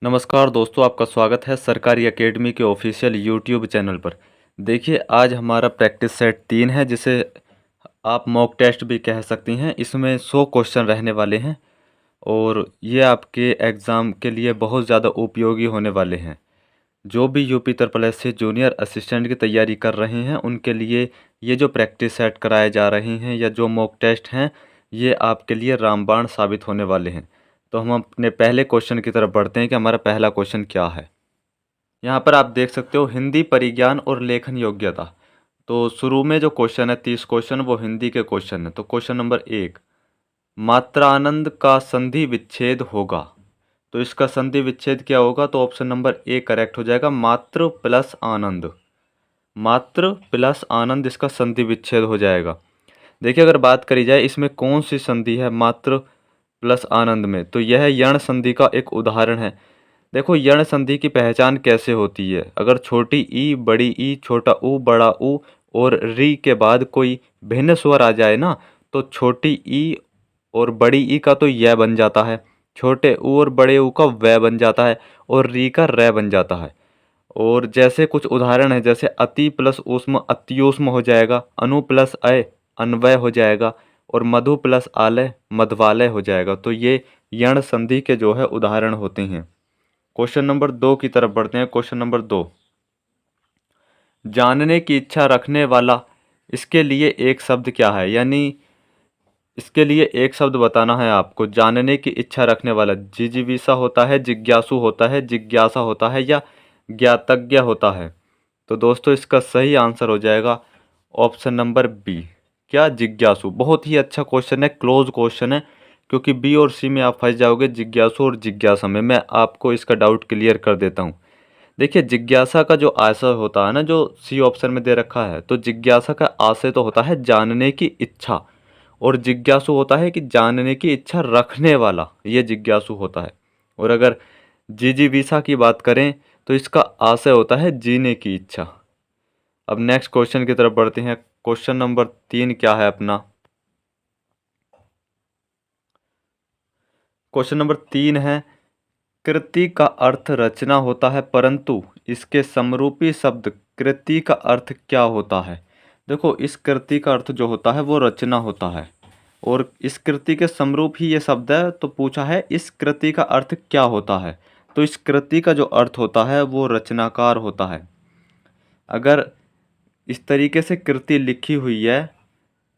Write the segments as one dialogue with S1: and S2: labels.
S1: नमस्कार दोस्तों, आपका स्वागत है सरकारी एकेडमी के ऑफिशियल यूट्यूब चैनल पर। देखिए, आज हमारा प्रैक्टिस सेट 3 है, जिसे आप मॉक टेस्ट भी कह सकती हैं। इसमें 100 क्वेश्चन रहने वाले हैं और ये आपके एग्ज़ाम के लिए बहुत ज़्यादा उपयोगी होने वाले हैं। जो भी यूपी उत्तर प्रदेश से जूनियर असिस्टेंट की तैयारी कर रहे हैं, उनके लिए ये जो प्रैक्टिस सेट कराए जा रहे हैं या जो मॉक टेस्ट हैं, ये आपके लिए रामबाण साबित होने वाले हैं। तो हम अपने पहले क्वेश्चन की तरफ बढ़ते हैं कि हमारा पहला क्वेश्चन क्या है। यहाँ पर आप देख सकते हो हिंदी परिज्ञान और लेखन योग्यता। तो शुरू में जो क्वेश्चन है 30 क्वेश्चन वो हिंदी के क्वेश्चन है। तो क्वेश्चन नंबर 1, मात्रानंद का संधि विच्छेद होगा। तो इसका संधि विच्छेद क्या होगा? तो ऑप्शन नंबर ए करेक्ट हो जाएगा, मात्र प्लस आनंद। मात्र प्लस आनंद इसका संधि विच्छेद हो जाएगा। देखिए, अगर बात करी जाए इसमें कौन सी संधि है मात्र प्लस आनंद में, तो यह यण संधि का एक उदाहरण है। देखो, यण संधि की पहचान कैसे होती है? अगर छोटी ई, बड़ी ई, छोटा ऊ, बड़ा ऊ और री के बाद कोई भिन्न स्वर आ जाए ना, तो छोटी ई और बड़ी ई का तो य बन जाता है, छोटे ऊ और बड़े ऊ का वै बन जाता है और री का रै बन जाता है। और जैसे कुछ उदाहरण है, जैसे अति प्लस ऊष्म अत्युष्म हो जाएगा, अनु प्लस अय अन्वय हो जाएगा और मधु प्लस आलय मध्वालय हो जाएगा। तो ये यण संधि के जो है उदाहरण होते हैं। क्वेश्चन नंबर 2 की तरफ बढ़ते हैं। क्वेश्चन नंबर 2, जानने की इच्छा रखने वाला, इसके लिए एक शब्द क्या है? यानी इसके लिए एक शब्द बताना है आपको। जानने की इच्छा रखने वाला जिजीविषा होता है, जिज्ञासु होता है, जिज्ञासा होता है या ज्ञातज्ञ होता है? तो दोस्तों, इसका सही आंसर हो जाएगा ऑप्शन नंबर बी। क्या? जिज्ञासु। बहुत ही अच्छा क्वेश्चन है, क्लोज क्वेश्चन है, क्योंकि बी और सी में आप फंस जाओगे, जिज्ञासु और जिज्ञासा में। मैं आपको इसका डाउट क्लियर कर देता हूँ। देखिए, जिज्ञासा का जो आशय होता है ना, जो सी ऑप्शन में दे रखा है, तो जिज्ञासा का आशय तो होता है जानने की इच्छा, और जिज्ञासु होता है कि जानने की इच्छा रखने वाला, ये जिज्ञासु होता है। और अगर जिजीविषा की बात करें तो इसका आशय होता है जीने की इच्छा। अब नेक्स्ट क्वेश्चन की तरफ बढ़ते हैं। क्वेश्चन नंबर 3 क्या है अपना? क्वेश्चन नंबर 3 है, कृति का अर्थ रचना होता है, परंतु इसके समरूपी शब्द कृति का अर्थ क्या होता है? देखो, इस कृति का अर्थ जो होता है वो रचना होता है, और इस कृति के समरूप ही ये शब्द है। तो पूछा है इस कृति का अर्थ क्या होता है? तो इस कृति का जो अर्थ होता है वो रचनाकार होता है। अगर इस तरीके से कृति लिखी हुई है,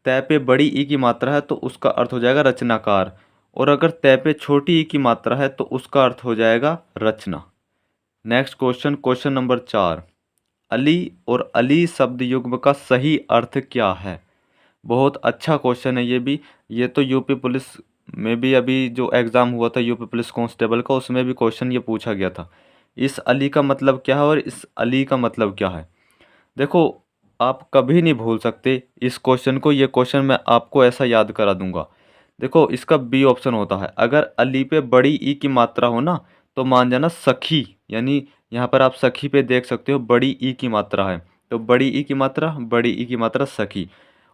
S1: तय पे बड़ी ई की मात्रा है, तो उसका अर्थ हो जाएगा रचनाकार। और अगर तय पे छोटी ई की मात्रा है तो उसका अर्थ हो जाएगा रचना। नेक्स्ट क्वेश्चन, क्वेश्चन नंबर 4, अली और अली शब्द युग्म का सही अर्थ क्या है? बहुत अच्छा क्वेश्चन है ये भी। ये तो यूपी पुलिस में भी अभी जो एग्ज़ाम हुआ था यूपी पुलिस कांस्टेबल का, उसमें भी क्वेश्चन ये पूछा गया था। इस अली का मतलब क्या है और इस अली का मतलब क्या है? देखो, आप कभी नहीं भूल सकते इस क्वेश्चन को। ये क्वेश्चन मैं आपको ऐसा याद करा दूंगा। देखो, इसका बी ऑप्शन होता है। अगर अली पे बड़ी ई की मात्रा हो ना, तो मान जाना सखी, यानी यहाँ पर आप सखी पे देख सकते हो बड़ी ई की मात्रा है, तो बड़ी ई की मात्रा, बड़ी ई की मात्रा सखी।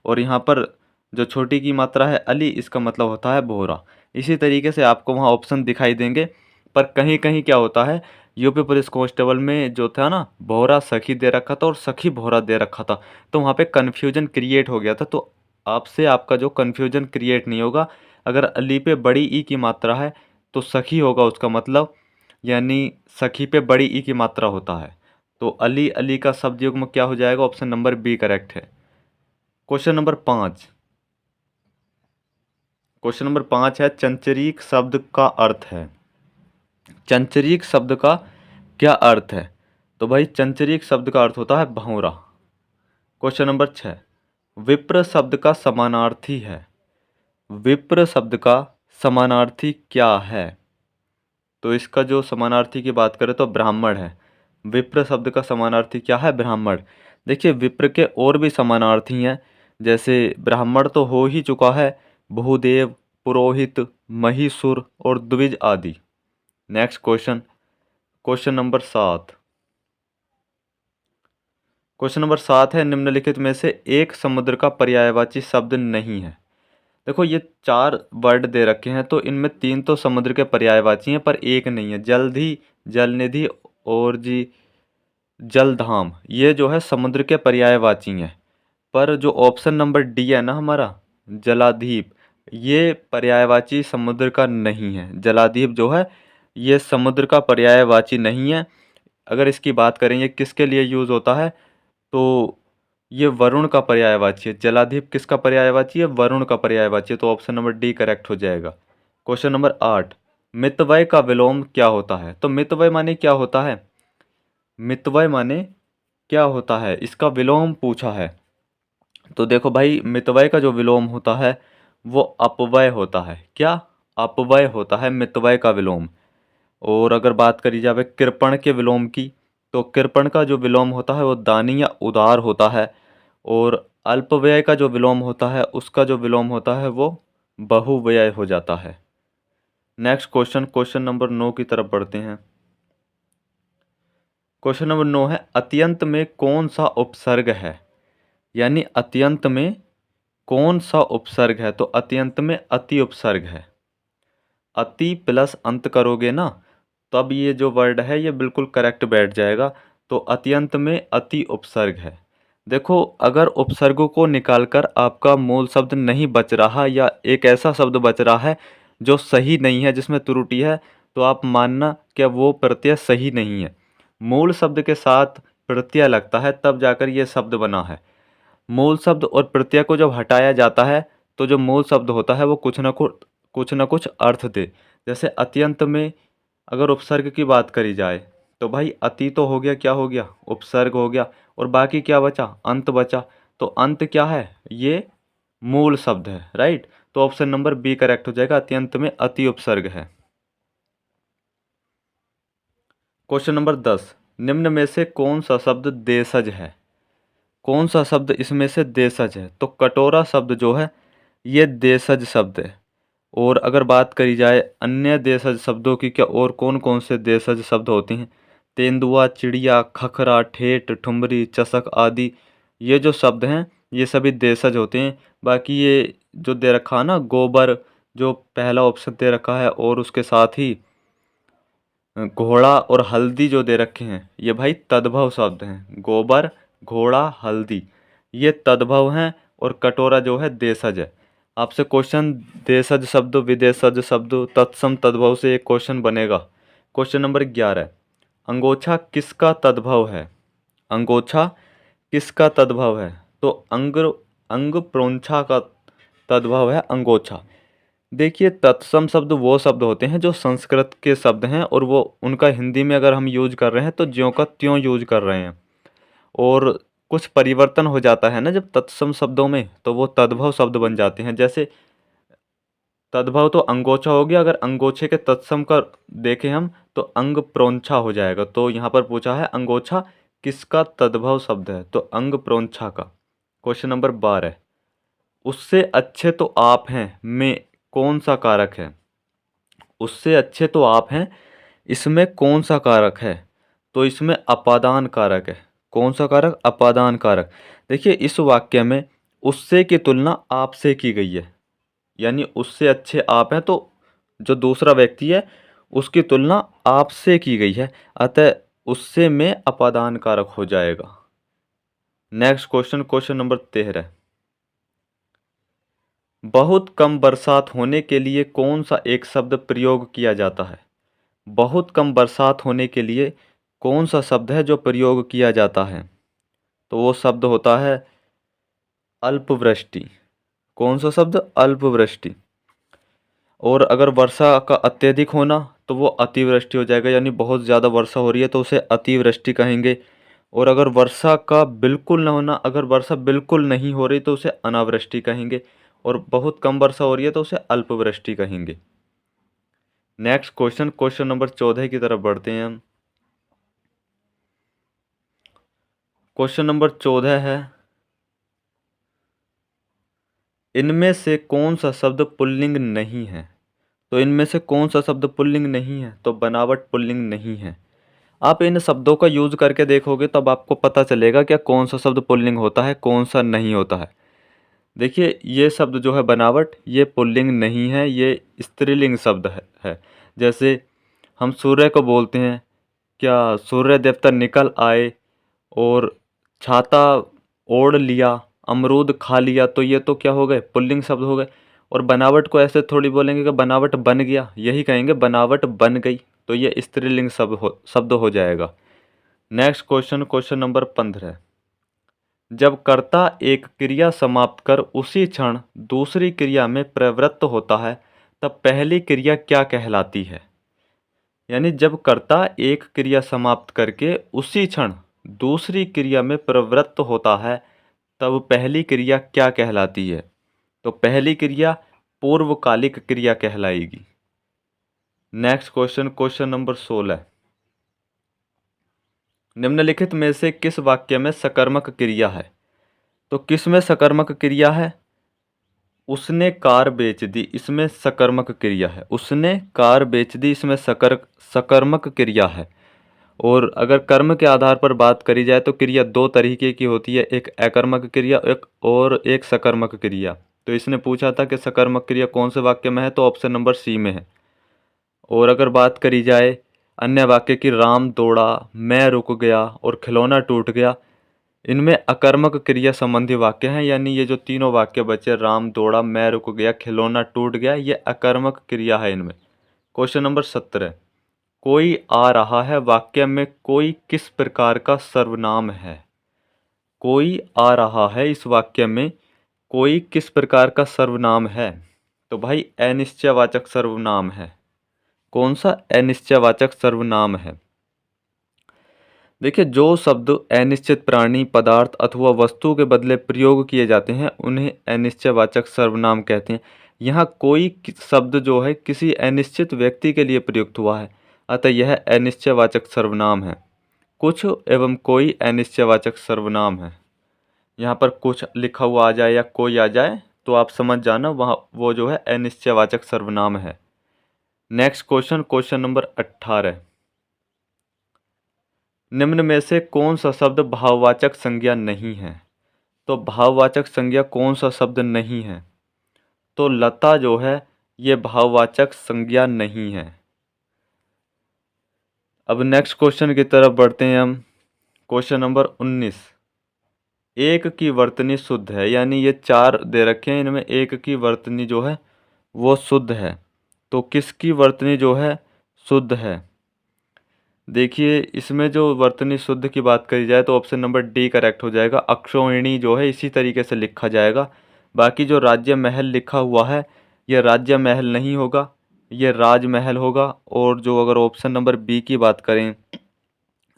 S1: और यहाँ पर जो छोटी की मात्रा है अली, इसका मतलब होता है बोहरा। इसी तरीके से आपको वहाँ ऑप्शन दिखाई देंगे। पर कहीं कहीं क्या होता है, यूपी पुलिस कांस्टेबल में जो था ना, बोहरा सखी दे रखा था और सखी बोहरा दे रखा था, तो वहाँ पे कन्फ्यूजन क्रिएट हो गया था। तो आपसे आपका जो कन्फ्यूजन क्रिएट नहीं होगा। अगर अली पे बड़ी ई की मात्रा है तो सखी होगा उसका मतलब, यानी सखी पे बड़ी ई की मात्रा होता है। तो अली अली का शब्द युग्म क्या हो जाएगा? ऑप्शन नंबर बी करेक्ट है। क्वेश्चन नंबर 5, क्वेश्चन नंबर 5 है, चंचरीक शब्द का अर्थ है। चंचरीक शब्द का क्या अर्थ है? तो भाई, चंचरीक शब्द का अर्थ होता है भंवरा। क्वेश्चन नंबर 6, विप्र शब्द का समानार्थी है। विप्र शब्द का समानार्थी क्या है? तो इसका जो समानार्थी की बात करें तो ब्राह्मण है। विप्र शब्द का समानार्थी क्या है? ब्राह्मण। देखिए, विप्र के और भी समानार्थी हैं, जैसे ब्राह्मण तो हो ही चुका है, भूदेव, पुरोहित, महिषुर और द्विज आदि। Next question, question number 7, question number 7 है, निम्नलिखित में से एक समुद्र का पर्यायवाची शब्द नहीं है। देखो ये 4 वर्ड दे रखे हैं, तो इनमें 3 तो समुद्र के पर्यायवाची हैं पर एक नहीं है। जलधि, जलनिधि और जी जलधाम, ये जो है समुद्र के पर्यायवाची हैं। पर जो ऑप्शन नंबर डी है ना हमारा, जलाधीप, ये पर्यायवाची समुद्र का नहीं है। जलाधीप जो है ये समुद्र का पर्यायवाची नहीं है। अगर इसकी बात करें ये किसके लिए यूज़ होता है, तो ये वरुण का पर्यायवाची है। जलाधीप किसका पर्यायवाची है, वरुण का पर्यायवाची है। तो ऑप्शन नंबर डी करेक्ट हो जाएगा। क्वेश्चन नंबर 8, मितव्यय का विलोम क्या होता है। तो मितव्यय माने क्या होता है, मितव्यय माने क्या होता है, इसका विलोम पूछा है। तो देखो भाई, मितव्यय का जो विलोम होता है वो अपव्यय होता है। क्या, अपव्यय होता है मितव्यय का विलोम। और अगर बात करी जाए कृपण के विलोम की, तो कृपण का जो विलोम होता है वो दानी या उदार होता है। और अल्पव्यय का जो विलोम होता है उसका जो विलोम होता है वो बहुव्यय हो जाता है। नेक्स्ट क्वेश्चन, क्वेश्चन नंबर 9 की तरफ बढ़ते हैं। क्वेश्चन नंबर 9 है, अत्यंत में कौन सा उपसर्ग है। यानी अत्यंत में कौन सा उपसर्ग है, तो अत्यंत में अति उपसर्ग है। अति प्लस अंत करोगे ना, तब ये जो वर्ड है ये बिल्कुल करेक्ट बैठ जाएगा। तो अत्यंत में अति उपसर्ग है। देखो, अगर उपसर्गों को निकालकर आपका मूल शब्द नहीं बच रहा या एक ऐसा शब्द बच रहा है जो सही नहीं है, जिसमें त्रुटि है, तो आप मानना कि वो प्रत्यय सही नहीं है। मूल शब्द के साथ प्रत्यय लगता है तब जाकर ये शब्द बना है। मूल शब्द और प्रत्यय को जब हटाया जाता है तो जो मूल शब्द होता है वो कुछ न कुछ अर्थ दे। जैसे अत्यंत में अगर उपसर्ग की बात करी जाए तो भाई अति तो हो गया, क्या हो गया, उपसर्ग हो गया, और बाकी क्या बचा, अंत बचा। तो अंत क्या है, ये मूल शब्द है, राइट। तो ऑप्शन नंबर बी करेक्ट हो जाएगा, अत्यंत में अति उपसर्ग है। क्वेश्चन नंबर 10, निम्न में से कौन सा शब्द देशज है। कौन सा शब्द इसमें से देशज है, तो कटोरा शब्द जो है ये देशज शब्द है। और अगर बात करी जाए अन्य देशज शब्दों की, क्या और कौन कौन से देशज शब्द होते हैं, तेंदुआ, चिड़िया, खखरा, ठेठ, ठुमरी, चषक आदि, ये जो शब्द हैं ये सभी देशज होते हैं। बाकी ये जो दे रखा है ना गोबर, जो पहला ऑप्शन दे रखा है, और उसके साथ ही घोड़ा और हल्दी जो दे रखे हैं, ये भाई तद्भव शब्द हैं। गोबर, घोड़ा, हल्दी, ये तद्भव हैं। और कटोरा जो है देशज है। आपसे क्वेश्चन देशज शब्द, विदेशज शब्द, तत्सम, तद्भव से एक क्वेश्चन बनेगा। क्वेश्चन नंबर 11, अंगोछा किसका तद्भव है। अंगोछा किसका तद्भव है, तो अंग प्रोंछा का तद्भव है अंगोछा। देखिए, तत्सम शब्द वो शब्द होते हैं जो संस्कृत के शब्द हैं और वो उनका हिंदी में अगर हम यूज कर रहे हैं तो ज्यों का त्यों यूज कर रहे हैं। और कुछ परिवर्तन हो जाता है ना जब तत्सम शब्दों में, तो वो तद्भव शब्द बन जाते हैं। जैसे तद्भव तो अंगोछा हो गया, अगर अंगोछे के तत्सम का देखें हम तो अंग प्रोंछा हो जाएगा। तो यहाँ पर पूछा है अंगोछा किसका तद्भव शब्द है, तो अंग प्रोंछा का। क्वेश्चन नंबर 12, उससे अच्छे तो आप हैं में कौन सा कारक है। उससे अच्छे तो आप हैं, इसमें कौन सा कारक है, तो इसमें अपादान कारक है। कौन सा कारक, अपादान कारक। देखिए, इस वाक्य में उससे की तुलना आपसे की गई है। यानी उससे अच्छे आप हैं, तो जो दूसरा व्यक्ति है उसकी तुलना आपसे की गई है, अतः उससे में अपादान कारक हो जाएगा। नेक्स्ट क्वेश्चन, क्वेश्चन नंबर 13, बहुत कम बरसात होने के लिए कौन सा एक शब्द प्रयोग किया जाता है। बहुत कम बरसात होने के लिए कौन सा शब्द है जो प्रयोग किया जाता है, तो वो शब्द होता है अल्पवृष्टि। कौन सा शब्द, अल्पवृष्टि। और अगर वर्षा का अत्यधिक होना तो वो अतिवृष्टि हो जाएगा, यानी बहुत ज़्यादा वर्षा हो रही है तो उसे अतिवृष्टि कहेंगे। और अगर वर्षा का बिल्कुल न होना, अगर वर्षा बिल्कुल नहीं हो रही तो उसे अनावृष्टि कहेंगे। और बहुत कम वर्षा हो रही है तो उसे अल्पवृष्टि कहेंगे। नेक्स्ट क्वेश्चन, क्वेश्चन नंबर 14 की तरफ बढ़ते हैं हम। क्वेश्चन नंबर 14 है, इनमें से कौन सा शब्द पुल्लिंग नहीं है। तो इनमें से कौन सा शब्द पुल्लिंग नहीं है, तो बनावट पुल्लिंग नहीं है। आप इन शब्दों का यूज करके देखोगे तब आपको पता चलेगा क्या कौन सा शब्द पुल्लिंग होता है, कौन सा नहीं होता है। देखिए ये शब्द जो है बनावट, ये पुल्लिंग नहीं है, ये स्त्रीलिंग शब्द है। जैसे हम सूर्य को बोलते हैं, क्या सूर्य देवता निकल आए, और छाता ओढ़ लिया, अमरूद खा लिया, तो ये तो क्या हो गए, पुल्लिंग शब्द हो गए। और बनावट को ऐसे थोड़ी बोलेंगे कि बनावट बन गया, यही कहेंगे बनावट बन गई, तो ये स्त्रीलिंग शब्द हो जाएगा। Next question, question number 15। जब कर्ता एक क्रिया समाप्त कर उसी क्षण दूसरी क्रिया में प्रवृत्त होता है, तब पहली क्रिया क्या कहलाती है? यानी जब कर्ता एक क्रिया समाप्त करके उसी क्षण दूसरी क्रिया में प्रवृत्त होता है, तब पहली क्रिया क्या कहलाती है? तो पहली क्रिया पूर्वकालिक क्रिया कहलाएगी। Next question, question number 16। निम्नलिखित में से किस वाक्य में सकर्मक क्रिया है? तो किस में सकर्मक क्रिया है? उसने कार बेच दी, इसमें सकर्मक क्रिया है। उसने कार बेच दी, इसमें सकर्मक क्रिया है। और अगर कर्म के आधार पर बात करी जाए तो क्रिया दो तरीके की होती है, एक अकर्मक क्रिया एक सकर्मक क्रिया। तो इसने पूछा था कि सकर्मक क्रिया कौन से वाक्य में है, तो ऑप्शन नंबर सी में है। और अगर बात करी जाए अन्य वाक्य की, राम दौड़ा, मैं रुक गया और खिलौना टूट गया, इनमें अकर्मक क्रिया संबंधी वाक्य हैं। यानी ये जो तीनों वाक्य बचे, राम दौड़ा, मैं रुक गया, खिलौना टूट गया, ये अकर्मक क्रिया है इनमें। Question number 17। कोई आ रहा है वाक्य में कोई किस प्रकार का सर्वनाम है? कोई आ रहा है इस वाक्य में कोई किस प्रकार का सर्वनाम है? तो भाई अनिश्चयवाचक सर्वनाम है। कौन सा? अनिश्चयवाचक सर्वनाम है। देखिए जो शब्द अनिश्चित प्राणी, पदार्थ अथवा वस्तु के बदले प्रयोग किए जाते हैं उन्हें अनिश्चयवाचक सर्वनाम कहते हैं। यहाँ कोई शब्द जो है किसी अनिश्चित व्यक्ति के लिए प्रयुक्त हुआ है, अतः यह अनिश्चयवाचक सर्वनाम है। कुछ एवं कोई अनिश्चयवाचक सर्वनाम है। यहाँ पर कुछ लिखा हुआ आ जाए या कोई आ जाए तो आप समझ जाना वहाँ वो जो है अनिश्चयवाचक सर्वनाम है। Next question, question number 18। निम्न में से कौन सा शब्द भाववाचक संज्ञा नहीं है? तो भाववाचक संज्ञा कौन सा शब्द नहीं है? तो लता जो है ये भाववाचक संज्ञा नहीं है। अब नेक्स्ट क्वेश्चन की तरफ बढ़ते हैं हम। Question number 19। एक की वर्तनी शुद्ध है, यानी ये चार दे रखे हैं, इनमें एक की वर्तनी जो है वो शुद्ध है। तो किसकी वर्तनी जो है शुद्ध है? देखिए इसमें जो वर्तनी शुद्ध की बात करी जाए तो ऑप्शन नंबर डी करेक्ट हो जाएगा। अक्षौहिणी जो है इसी तरीके से लिखा जाएगा। बाकी जो राज्य महल लिखा हुआ है यह राज्य महल नहीं होगा, यह राजमहल होगा। और जो अगर ऑप्शन नंबर बी की बात करें,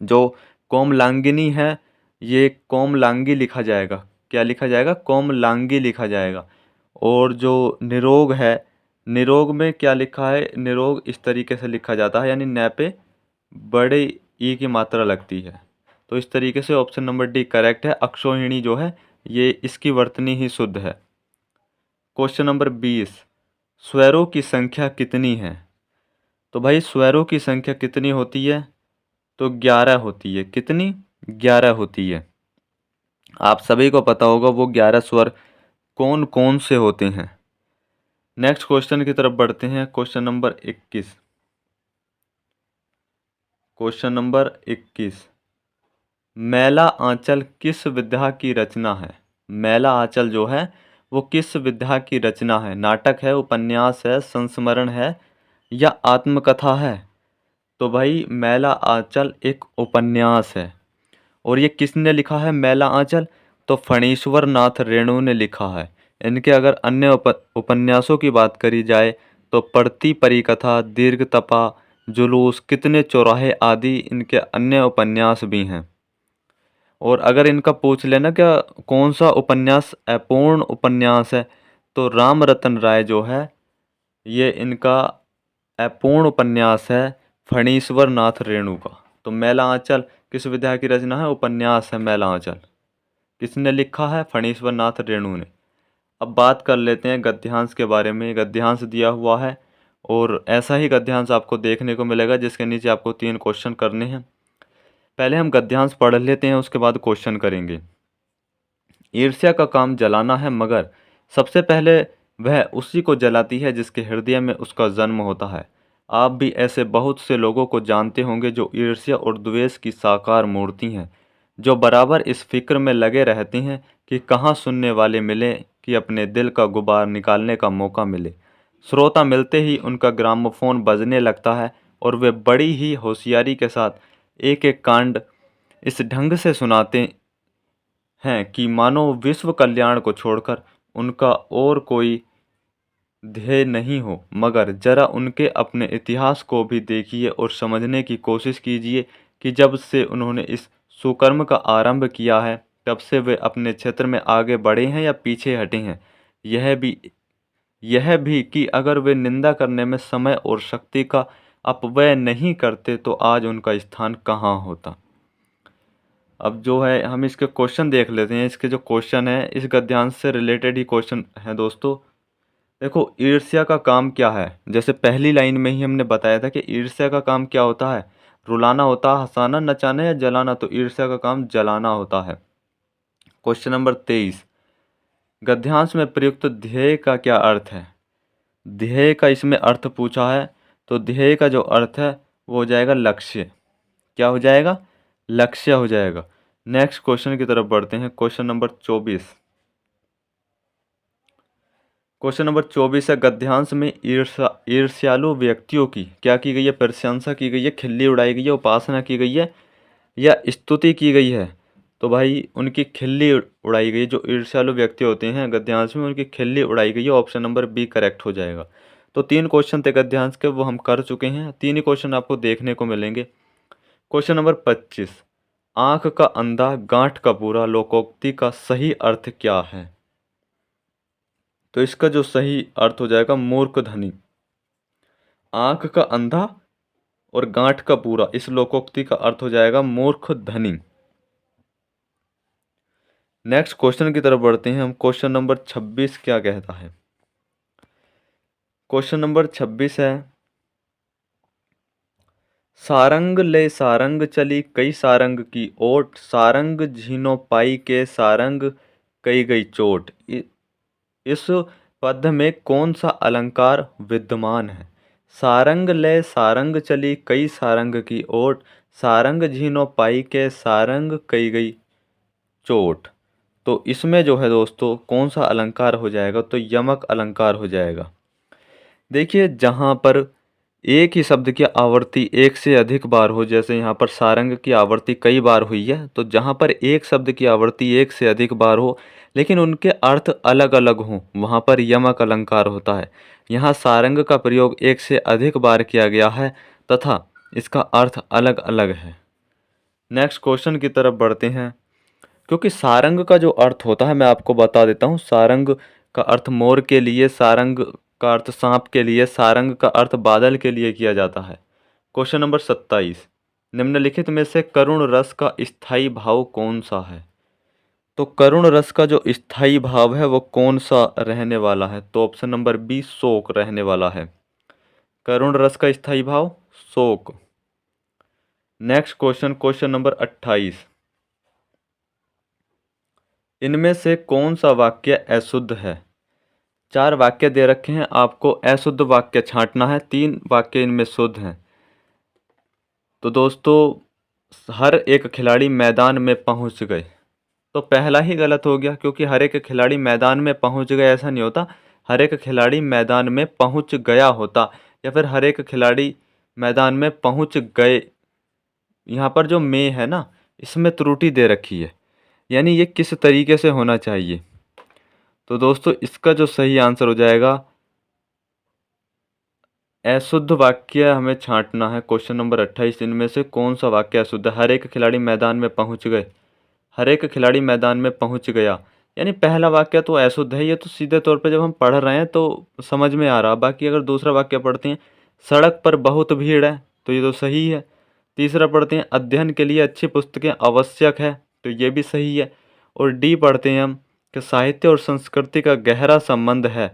S1: जो कोमलांगिनी है ये कोमलांगी लिखा जाएगा। क्या लिखा जाएगा? कोमलांगी लिखा जाएगा। और जो निरोग है, निरोग में क्या लिखा है? निरोग इस तरीके से लिखा जाता है, यानी न पे बड़े ई की मात्रा लगती है। तो इस तरीके से ऑप्शन नंबर डी करेक्ट है। अक्षौहिणी जो है ये इसकी वर्तनी ही शुद्ध है। Question number 20। स्वरों की संख्या कितनी है? तो भाई स्वरों की संख्या कितनी होती है? तो 11 होती है। कितनी? 11 होती है। आप सभी को पता होगा वो 11 स्वर कौन कौन से होते हैं। नेक्स्ट क्वेश्चन की तरफ बढ़ते हैं। Question number 21। Question number 21। मैला आंचल किस विधा की रचना है? मैला आंचल जो है वो किस विधा की रचना है? नाटक है, उपन्यास है, संस्मरण है या आत्मकथा है? तो भाई मैला आंचल एक उपन्यास है। और ये किसने लिखा है मैला आंचल? तो फणीश्वर नाथ रेणु ने लिखा है। इनके अगर अन्य उपन्यासों की बात करी जाए तो पढ़ती परिकथा, दीर्घतपा, जुलूस, कितने चौराहे आदि इनके अन्य उपन्यास भी हैं। और अगर इनका पूछ लेना क्या कौन सा उपन्यास अपूर्ण उपन्यास है, तो राम रतन राय जो है ये इनका अपूर्ण उपन्यास है फणीश्वर नाथ रेणु का। तो मैला आंचल किस विधा की रचना है? उपन्यास है मैला आंचल। किसने लिखा है? फणीश्वर नाथ रेणु ने। अब बात कर लेते हैं गद्यांश के बारे में। गद्यांश दिया हुआ है और ऐसा ही गद्यांश आपको देखने को मिलेगा जिसके नीचे आपको 3 क्वेश्चन करने हैं। पहले हम गद्यांश पढ़ लेते हैं, उसके बाद क्वेश्चन करेंगे। ईर्ष्या का काम जलाना है मगर सबसे पहले वह उसी को जलाती है जिसके हृदय में उसका जन्म होता है। आप भी ऐसे बहुत से लोगों को जानते होंगे जो ईर्ष्या और द्वेष की साकार मूर्ति हैं, जो बराबर इस फिक्र में लगे रहती हैं कि कहाँ सुनने वाले मिले, कि अपने दिल का गुबार निकालने का मौका मिले। श्रोता मिलते ही उनका ग्रामोफोन बजने लगता है और वे बड़ी ही होशियारी के साथ एक एक कांड इस ढंग से सुनाते हैं कि मानो विश्व कल्याण को छोड़कर उनका और कोई ध्येय नहीं हो। मगर जरा उनके अपने इतिहास को भी देखिए और समझने की कोशिश कीजिए कि जब से उन्होंने इस सुकर्म का आरंभ किया है, तब से वे अपने क्षेत्र में आगे बढ़े हैं या पीछे हटे हैं। यह भी कि अगर वे निंदा करने में समय और शक्ति का अपव्यय नहीं करते तो आज उनका स्थान कहाँ होता। अब जो है हम इसके क्वेश्चन देख लेते हैं। इसके जो क्वेश्चन है इस गद्यांश से रिलेटेड ही क्वेश्चन है दोस्तों। देखो, ईर्ष्या का काम क्या है? जैसे पहली लाइन में ही हमने बताया था कि ईर्ष्या का काम क्या होता है, रुलाना होता है, हंसाना, नचाना या जलाना। तो ईर्ष्या का काम जलाना होता है। क्वेश्चन नंबर 23, गद्यांश में प्रयुक्त ध्येय का क्या अर्थ है? ध्येय का इसमें अर्थ पूछा है, तो ध्येय का जो अर्थ है वो हो जाएगा लक्ष्य। क्या हो जाएगा? लक्ष्य हो जाएगा। नेक्स्ट क्वेश्चन की तरफ बढ़ते हैं। क्वेश्चन नंबर 24, क्वेश्चन नंबर 24 है, गद्यांश में ईर्ष्यालु व्यक्तियों की क्या की गई है? प्रशंसा की गई है, खिल्ली उड़ाई गई है, उपासना की गई है या स्तुति की गई है? तो भाई उनकी खिल्ली उड़ाई गई। जो ईर्ष्यालु व्यक्ति होते हैं गद्यांश में, उनकी खिल्ली उड़ाई गई है। ऑप्शन नंबर बी करेक्ट हो जाएगा। तो 3 क्वेश्चन थे गद्यांश के, वो हम कर चुके हैं। 3 ही क्वेश्चन आपको देखने को मिलेंगे। क्वेश्चन नंबर 25, आंख का अंधा गांठ का पूरा लोकोक्ति का सही अर्थ क्या है? तो इसका जो सही अर्थ हो जाएगा मूर्ख धनी। आंख का अंधा और गांठ का पूरा, इस लोकोक्ति का अर्थ हो जाएगा मूर्ख धनी। नेक्स्ट क्वेश्चन की तरफ बढ़ते हैं हम। क्वेश्चन नंबर 26 क्या कहता है? क्वेश्चन नंबर 26 है, सारंग ले सारंग चली कई सारंग की ओट, सारंग झीनो पाई के सारंग कई गई चोट। इस पद में कौन सा अलंकार विद्यमान है? सारंग ले सारंग चली कई सारंग की ओट, सारंग झीनो पाई के सारंग कई गई चोट। तो इसमें जो है दोस्तों कौन सा अलंकार हो जाएगा? तो यमक अलंकार हो जाएगा। देखिए, जहाँ पर एक ही शब्द की आवर्ती एक से अधिक बार हो, जैसे यहाँ पर सारंग की आवर्ती कई बार हुई है, तो जहाँ पर एक शब्द की आवर्ती एक से अधिक बार हो लेकिन उनके अर्थ अलग अलग हों, वहाँ पर यमक अलंकार होता है। यहाँ सारंग का प्रयोग एक से अधिक बार किया गया है तथा इसका अर्थ अलग अलग है। नेक्स्ट क्वेश्चन की तरफ बढ़ते हैं। क्योंकि सारंग का जो अर्थ होता है मैं आपको बता देता हूँ। सारंग का अर्थ मोर के लिए, सारंग का अर्थ सांप के लिए, सारंग का अर्थ बादल के लिए किया जाता है। क्वेश्चन नंबर 27, निम्नलिखित में से करुण रस का स्थायी भाव कौन सा है? तो करुण रस का जो स्थायी भाव है वो कौन सा रहने वाला है? तो ऑप्शन नंबर बी शोक रहने वाला है। करुण रस का स्थायी भाव शोक। नेक्स्ट क्वेश्चन, क्वेश्चन नंबर 28, इनमें से कौन सा वाक्य अशुद्ध है? 4 वाक्य दे रखे हैं, आपको अशुद्ध वाक्य छांटना है। 3 वाक्य इनमें शुद्ध हैं। तो दोस्तों, हर एक खिलाड़ी मैदान में पहुंच गए, तो पहला ही गलत हो गया, क्योंकि हर एक खिलाड़ी मैदान में पहुंच गए ऐसा नहीं होता। हर एक खिलाड़ी मैदान में पहुंच गया होता, या फिर हर एक खिलाड़ी मैदान में पहुंच गए। यहाँ पर जो में है ना, इसमें त्रुटि दे रखी है, यानी ये किस तरीके से होना चाहिए। तो दोस्तों इसका जो सही आंसर हो जाएगा, अशुद्ध वाक्य हमें छांटना है। क्वेश्चन नंबर 28, इनमें से कौन सा वाक्य अशुद्ध है? हर एक खिलाड़ी मैदान में पहुंच गए, हर एक खिलाड़ी मैदान में पहुंच गया, यानी पहला वाक्य तो अशुद्ध है। ये तो सीधे तौर पे जब हम पढ़ रहे हैं तो समझ में आ रहा। बाकी अगर दूसरा वाक्य पढ़ते हैं, सड़क पर बहुत भीड़ है, तो ये तो सही है। तीसरा पढ़ते हैं, अध्ययन के लिए अच्छी पुस्तकें आवश्यक है, तो ये भी सही है। और डी पढ़ते हैं हम कि साहित्य और संस्कृति का गहरा संबंध है,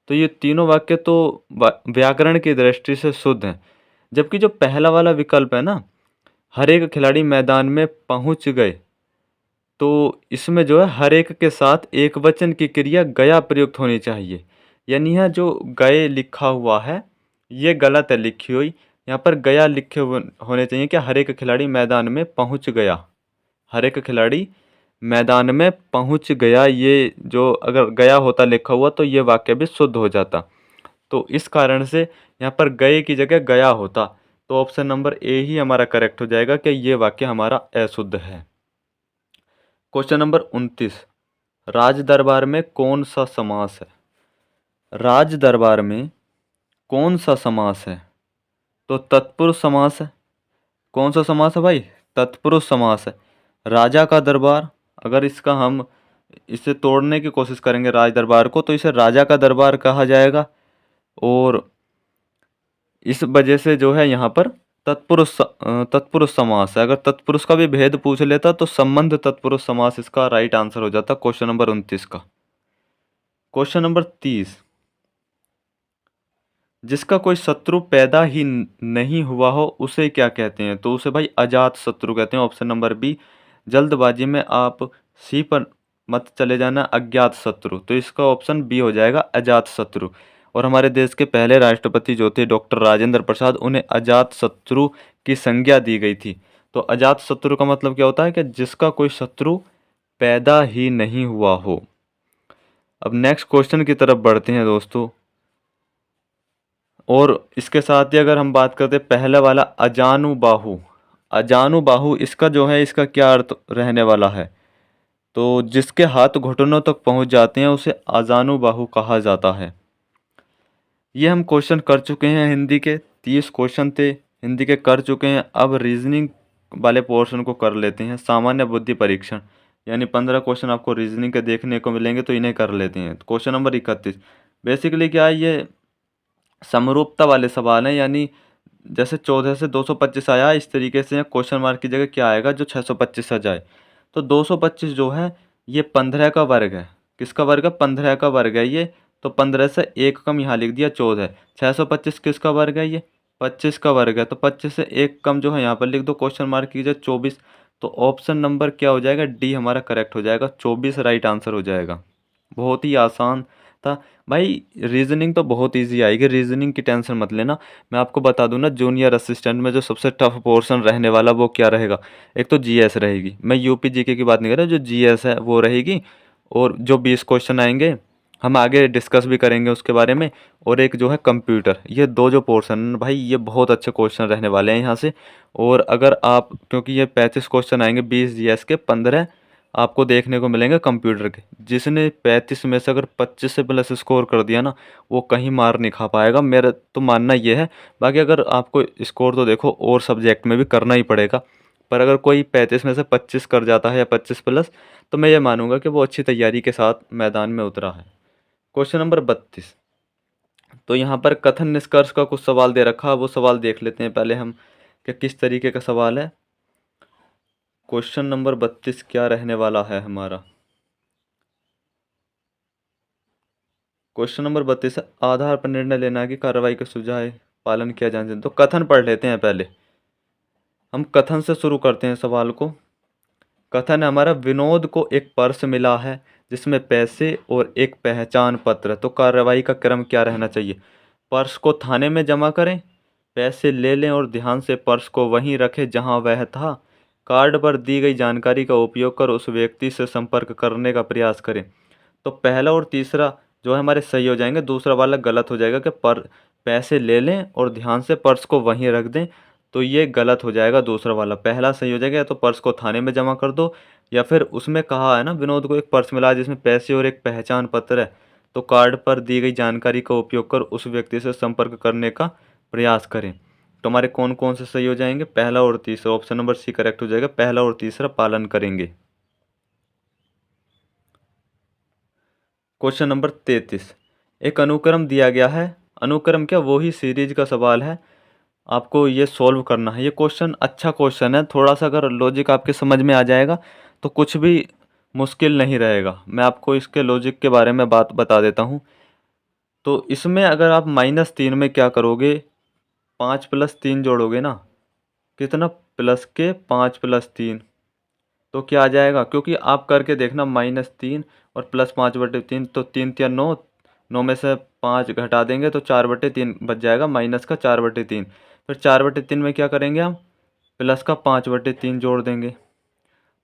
S1: तो ये तीनों वाक्य तो व्याकरण की दृष्टि से शुद्ध हैं। जबकि जो पहला वाला विकल्प है ना, हर एक खिलाड़ी मैदान में पहुंच गए, तो इसमें जो है हर एक के साथ एक वचन की क्रिया गया प्रयुक्त होनी चाहिए। यानी यहाँ जो गए लिखा हुआ है ये गलत है लिखी हुई, यहाँ पर गया लिखे हुए होने चाहिए कि हर एक खिलाड़ी मैदान में पहुंच गया। हर एक खिलाड़ी मैदान में पहुंच गया, ये जो अगर गया होता लिखा हुआ तो ये वाक्य भी शुद्ध हो जाता। तो इस कारण से यहाँ पर गए की जगह गया होता, तो ऑप्शन नंबर ए ही हमारा करेक्ट हो जाएगा कि ये वाक्य हमारा अशुद्ध है। क्वेश्चन नंबर 29, राज दरबार में कौन सा समास है? राज दरबार में कौन सा समास है? तो तत्पुरुष समास है। कौन सा समास है भाई? तत्पुरुष समास है। राजा का दरबार, अगर इसका हम इसे तोड़ने की कोशिश करेंगे राज दरबार को, तो इसे राजा का दरबार कहा जाएगा। और इस वजह से जो है यहाँ पर तत्पुरुष समास है। अगर तत्पुरुष का भी भेद पूछ लेता तो संबंध तत्पुरुष समास इसका राइट आंसर हो जाता क्वेश्चन नंबर 29 का। क्वेश्चन नंबर 30, जिसका कोई शत्रु पैदा ही नहीं हुआ हो उसे क्या कहते हैं? तो उसे भाई अजात शत्रु कहते हैं। Option number B. जल्दबाजी में आप सी पर मत चले जाना, अज्ञात शत्रु। तो इसका ऑप्शन बी हो जाएगा अजात शत्रु। और हमारे देश के पहले राष्ट्रपति जो थे डॉक्टर राजेंद्र प्रसाद, उन्हें अजात शत्रु की संज्ञा दी गई थी। तो अजात शत्रु का मतलब क्या होता है कि जिसका कोई शत्रु पैदा ही नहीं हुआ हो। अब नेक्स्ट क्वेश्चन की तरफ बढ़ते हैं दोस्तों। और इसके साथ ही अगर हम बात करते हैं पहले वाला अजानुबाहु, अजानुबाहु इसका जो है इसका क्या अर्थ रहने वाला है? तो जिसके हाथ घुटनों तक पहुंच जाते हैं उसे अजानुबाहु कहा जाता है। ये हम क्वेश्चन कर चुके हैं, हिंदी के 30 क्वेश्चन थे, हिंदी के कर चुके हैं। अब रीजनिंग वाले पोर्शन को कर लेते हैं, सामान्य बुद्धि परीक्षण। यानी 15 क्वेश्चन आपको रीजनिंग के देखने को मिलेंगे, तो इन्हें कर लेते हैं। क्वेश्चन नंबर 31, बेसिकली क्या है, ये समरूपता वाले सवाल हैं। यानी जैसे 14 से 225 आया, इस तरीके से क्वेश्चन मार्क की जगह क्या आएगा जो 625 आ जाए। तो 225 जो है ये 15 का वर्ग है। किसका वर्ग है? 15 का वर्ग है ये। तो 15 से एक कम यहाँ लिख दिया 14। 625 किसका वर्ग है? ये 25 का वर्ग है। तो 25 से एक कम जो है यहाँ पर लिख दो, क्वेश्चन मार्क की जगह 24। तो ऑप्शन नंबर क्या हो जाएगा? डी हमारा करेक्ट हो जाएगा, 24 राइट आंसर हो जाएगा। बहुत ही आसान था भाई। रीजनिंग तो बहुत इजी आएगी, रीजनिंग की टेंशन मत लेना। मैं आपको बता दूं ना, जूनियर असिस्टेंट में जो सबसे टफ पोर्शन रहने वाला वो क्या रहेगा? एक तो जीएस रहेगी, मैं यूपी जीके की बात नहीं कर रहा, जो जीएस है वो रहेगी। और जो 20 क्वेश्चन आएंगे हम आगे डिस्कस भी करेंगे उसके बारे में। और एक जो है कंप्यूटर, ये दो जो पोर्शन भाई ये बहुत अच्छे क्वेश्चन रहने वाले हैं यहाँ से। और अगर आप, क्योंकि ये 35 क्वेश्चन आएंगे, 20 जीएस के, 15 आपको देखने को मिलेंगे कंप्यूटर के। जिसने 35 में से अगर 25 से प्लस स्कोर कर दिया ना, वो कहीं मार नहीं खा पाएगा, मेरा तो मानना ये है। बाकी अगर आपको स्कोर तो देखो और सब्जेक्ट में भी करना ही पड़ेगा, पर अगर कोई 35 में से 25 कर जाता है या 25 प्लस, तो मैं ये मानूंगा कि वो अच्छी तैयारी के साथ मैदान में उतरा है। क्वेश्चन नंबर 32, तो यहाँ पर कथन निष्कर्ष का कुछ सवाल दे रखा है, वो सवाल देख लेते हैं पहले हम कि किस तरीके का सवाल है। क्वेश्चन नंबर 32 क्या रहने वाला है हमारा? क्वेश्चन नंबर 32 है, आधार पर निर्णय लेना की कार्रवाई का सुझाव पालन किया जाना चाहिए। तो कथन पढ़ लेते हैं पहले, हम कथन से शुरू करते हैं सवाल को। कथन है हमारा, विनोद को एक पर्स मिला है जिसमें पैसे और एक पहचान पत्र। तो कार्रवाई का क्रम क्या रहना चाहिए? पर्स को थाने में जमा करें, पैसे ले लें और ध्यान से पर्स को वहीं रखें जहां वह था, कार्ड पर दी गई जानकारी का उपयोग कर उस व्यक्ति से संपर्क करने का प्रयास करें। तो पहला और तीसरा जो है हमारे सही हो जाएंगे, दूसरा वाला गलत हो जाएगा कि पर पैसे ले लें और ध्यान से पर्स को वहीं रख दें। तो ये गलत हो जाएगा दूसरा वाला। पहला सही हो जाएगा, या तो पर्स को थाने में जमा कर दो, या फिर उसमें कहा है ना विनोद को एक पर्स मिला जिसमें पैसे और एक पहचान पत्र है, तो कार्ड पर दी गई जानकारी का उपयोग कर उस व्यक्ति से संपर्क करने का प्रयास करें। तो हमारे कौन कौन से सही हो जाएंगे? पहला और तीसरा। ऑप्शन नंबर सी करेक्ट हो जाएगा, पहला और तीसरा पालन करेंगे। क्वेश्चन नंबर 33, एक अनुक्रम दिया गया है। अनुक्रम क्या? वो ही सीरीज का सवाल है, आपको ये सॉल्व करना है। ये क्वेश्चन अच्छा क्वेश्चन है, थोड़ा सा अगर लॉजिक आपके समझ में आ जाएगा तो कुछ भी मुश्किल नहीं रहेगा। मैं आपको इसके लॉजिक के बारे में बात बता देता हूँ। तो इसमें अगर आप -3 में क्या करोगे, 5 + 3 जोड़ोगे ना, कितना? प्लस के 5 + 3, तो क्या आ जाएगा, क्योंकि आप करके देखना -3 और +5/3 तो 3 तिया 9, 9 में से 5 घटा देंगे तो 4/3 बच जाएगा, माइनस का 4/3। फिर 4/3 में क्या करेंगे हम, प्लस का 5/3 जोड़ देंगे,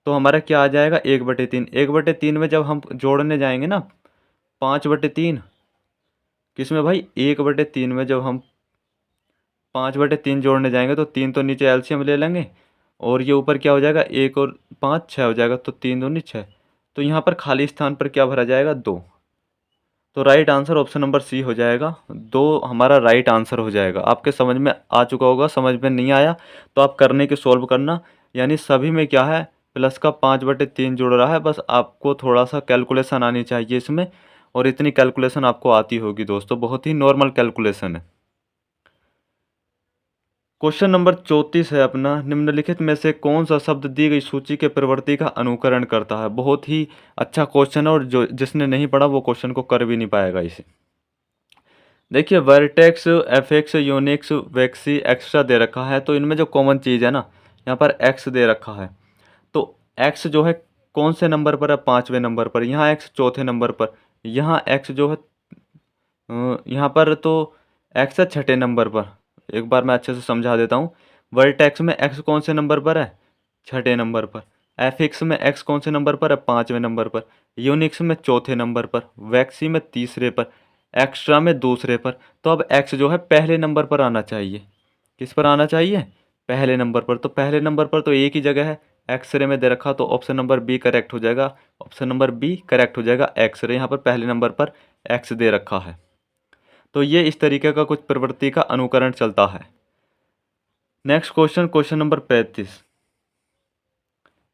S1: तो हमारा क्या आ जाएगा 1/3। 1/3 में जब हम जोड़ने जाएंगे ना 5/3, किस में भाई 1/3 में जब हम 5/3 जोड़ने जाएंगे तो 3 तो नीचे एलसीएम ले लेंगे और ये ऊपर क्या हो जाएगा, 1 और 5 6 हो जाएगा, तो 3 दूनी 6। तो यहाँ पर खाली स्थान पर क्या भरा जाएगा, 2। तो right answer option number C हो जाएगा, 2 हमारा राइट आंसर हो जाएगा। आपके समझ में आ चुका होगा, समझ में नहीं आया तो आप करने के सॉल्व करना। यानी सभी में क्या है, प्लस का 5/3 जुड़ रहा है, बस आपको थोड़ा सा कैलकुलेशन आनी चाहिए इसमें, और इतनी कैलकुलेशन आपको आती होगी दोस्तों, बहुत ही नॉर्मल कैलकुलेशन है। क्वेश्चन नंबर 34 है अपना, निम्नलिखित में से कौन सा शब्द दी गई सूची के प्रवृत्ति का अनुकरण करता है। बहुत ही अच्छा क्वेश्चन है, और जो जिसने नहीं पढ़ा वो क्वेश्चन को कर भी नहीं पाएगा इसे। देखिए वर्टेक्स, एफएक्स, यूनिक्स, वैक्सी, एक्स्ट्रा दे रखा है, तो इनमें जो कॉमन चीज़ है ना, यहाँ पर एक्स दे रखा है, तो एक्स जो है कौन से नंबर पर है, 5वें नंबर पर, यहाँ एक्स चौथे नंबर पर, यहाँ एक्स जो है यहाँ पर तो एक्स है छठे नंबर पर। एक बार मैं अच्छे से समझा देता हूँ। वर्टेक्स में एक्स कौन से नंबर पर है, छठे नंबर पर। एफिक्स में एक्स कौन से नंबर पर है, 5वें नंबर पर। यूनिक्स में चौथे नंबर पर। वैक्सी में तीसरे पर। एक्स्ट्रा में दूसरे पर। तो अब एक्स जो है पहले नंबर पर आना चाहिए। किस पर आना चाहिए, पहले नंबर पर। तो पहले नंबर पर तो एक ही जगह है, एक्सरे में दे रखा, तो ऑप्शन नंबर बी करेक्ट हो जाएगा। ऑप्शन नंबर बी करेक्ट हो जाएगा, एक्सरे। यहाँ पर पहले नंबर पर एक्स दे रखा है। तो ये इस तरीके का कुछ प्रवृत्ति का अनुकरण चलता है। Next question, question number 35।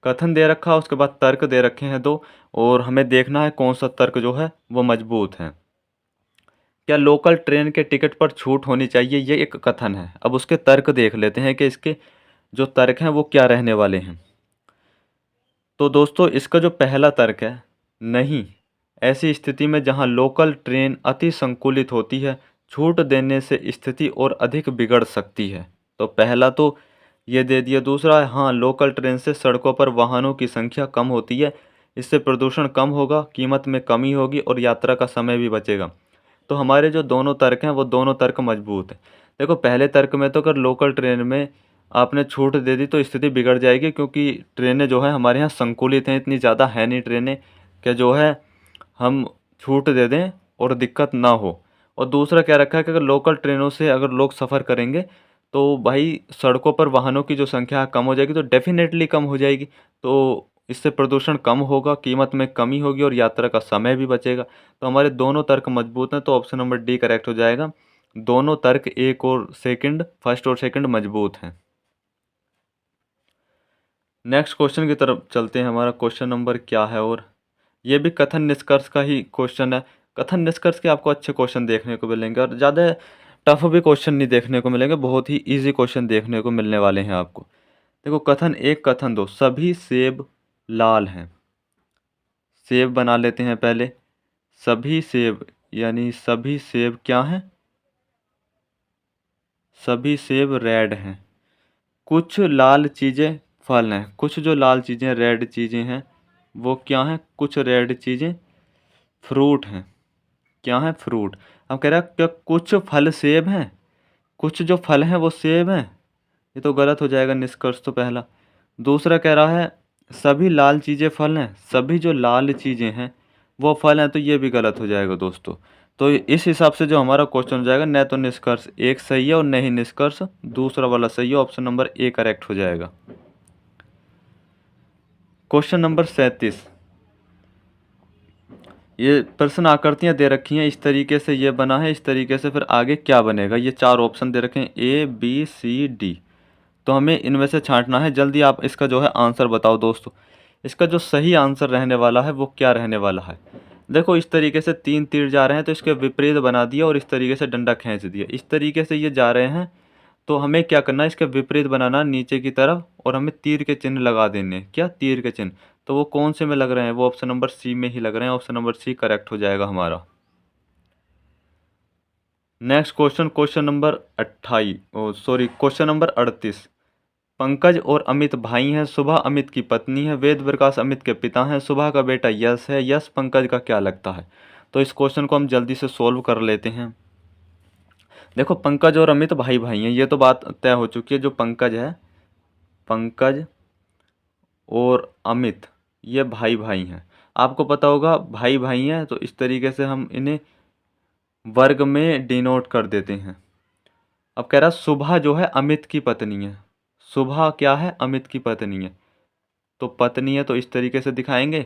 S1: कथन दे रखा, उसके बाद तर्क दे रखे हैं 2, और हमें देखना है कौन सा तर्क जो है वो मजबूत है। क्या लोकल ट्रेन के टिकट पर छूट होनी चाहिए, ये एक कथन है। अब उसके तर्क देख लेते हैं कि इसके जो तर्क हैं वो क्या रहने वाले हैं। तो दोस्तों इसका जो पहला तर्क है, नहीं, ऐसी स्थिति में जहां लोकल ट्रेन अति संकुलित होती है, छूट देने से स्थिति और अधिक बिगड़ सकती है। तो पहला तो ये दे दिया। दूसरा है, हाँ, लोकल ट्रेन से सड़कों पर वाहनों की संख्या कम होती है, इससे प्रदूषण कम होगा, कीमत में कमी होगी और यात्रा का समय भी बचेगा। तो हमारे जो दोनों तर्क हैं वो दोनों तर्क मजबूत हैं। देखो पहले तर्क में तो अगर लोकल ट्रेन में आपने छूट दे दी तो स्थिति बिगड़ जाएगी, क्योंकि ट्रेनें जो है हमारे यहाँ संकुलित हैं, इतनी ज़्यादा है नहीं ट्रेनें कि जो है हम छूट दे दें और दिक्कत ना हो। और दूसरा क्या रखा है कि अगर लोकल ट्रेनों से अगर लोग सफ़र करेंगे तो भाई सड़कों पर वाहनों की जो संख्या कम हो जाएगी, तो डेफिनेटली कम हो जाएगी, तो इससे प्रदूषण कम होगा, कीमत में कमी होगी और यात्रा का समय भी बचेगा। तो हमारे दोनों तर्क मजबूत हैं, तो ऑप्शन नंबर डी करेक्ट हो जाएगा। दोनों तर्क एक और सेकंड, फर्स्ट और सेकंड मजबूत हैं। नेक्स्ट क्वेश्चन की तरफ चलते हैं। हमारा क्वेश्चन नंबर क्या है, और ये भी कथन निष्कर्ष का ही क्वेश्चन है। कथन निष्कर्ष के आपको अच्छे क्वेश्चन देखने को मिलेंगे, और ज़्यादा टफ भी क्वेश्चन नहीं देखने को मिलेंगे, बहुत ही इजी क्वेश्चन देखने को मिलने वाले हैं आपको। देखो कथन 1, कथन 2, सभी सेब लाल हैं। सेब बना लेते हैं पहले। सभी सेब, यानी सभी सेब क्या हैं, सभी सेब रेड हैं। कुछ लाल चीज़ें फल हैं। कुछ जो लाल चीज़ें रेड चीज़ें हैं वो क्या हैं, कुछ रेड चीज़ें फ्रूट हैं। क्या हैं, फ्रूट। अब कह रहा है क्या कुछ फल सेब हैं, कुछ जो फल हैं वो सेब हैं, ये तो गलत हो जाएगा निष्कर्ष तो पहला। दूसरा कह रहा है सभी लाल चीज़ें फल हैं, सभी जो लाल चीज़ें हैं वो फल हैं, तो ये भी गलत हो जाएगा दोस्तों। तो इस हिसाब से जो हमारा क्वेश्चन हो जाएगा, न तो निष्कर्ष एक सही है और न ही निष्कर्ष दूसरा वाला सही है, ऑप्शन नंबर ए करेक्ट हो जाएगा। Question number 37। ये प्रश्न आकृतियाँ दे रखी हैं, इस तरीके से ये बना है, इस तरीके से फिर आगे क्या बनेगा। ये 4 ऑप्शन दे रखे हैं, ए बी सी डी। तो हमें इनमें से छांटना है। जल्दी आप इसका जो है आंसर बताओ दोस्तों। इसका जो सही आंसर रहने वाला है वो क्या रहने वाला है। देखो इस तरीके से 3 तीर जा रहे हैं, तो इसके विपरीत बना दिया और इस तरीके से डंडा खींच दिया। इस तरीके से ये जा रहे हैं, तो हमें क्या करना है, इसके विपरीत बनाना नीचे की तरफ, और हमें तीर के चिन्ह लगा देने। क्या, तीर के चिन्ह। तो वो कौन से में लग रहे हैं, वो ऑप्शन नंबर सी में ही लग रहे हैं। ऑप्शन नंबर सी करेक्ट हो जाएगा हमारा। Next question, question number 28, sorry question number 38। Pankaj और अमित भाई हैं, सुभा अमित की पत्नी है, वेद प्रकाश अमित के पिता हैं, सुभा का बेटा यश है, यश पंकज का क्या लगता है। तो इस क्वेश्चन को हम जल्दी से सोल्व कर लेते हैं। देखो पंकज और अमित भाई भाई हैं, ये तो बात तय हो चुकी है। जो पंकज है, पंकज और अमित ये भाई भाई हैं। आपको पता होगा भाई भाई हैं तो इस तरीके से हम इन्हें वर्ग में डिनोट कर देते हैं। अब कह रहा सुभा जो है अमित की पत्नी है, सुभा क्या है, अमित की पत्नी है। तो पत्नी है तो इस तरीके से दिखाएंगे,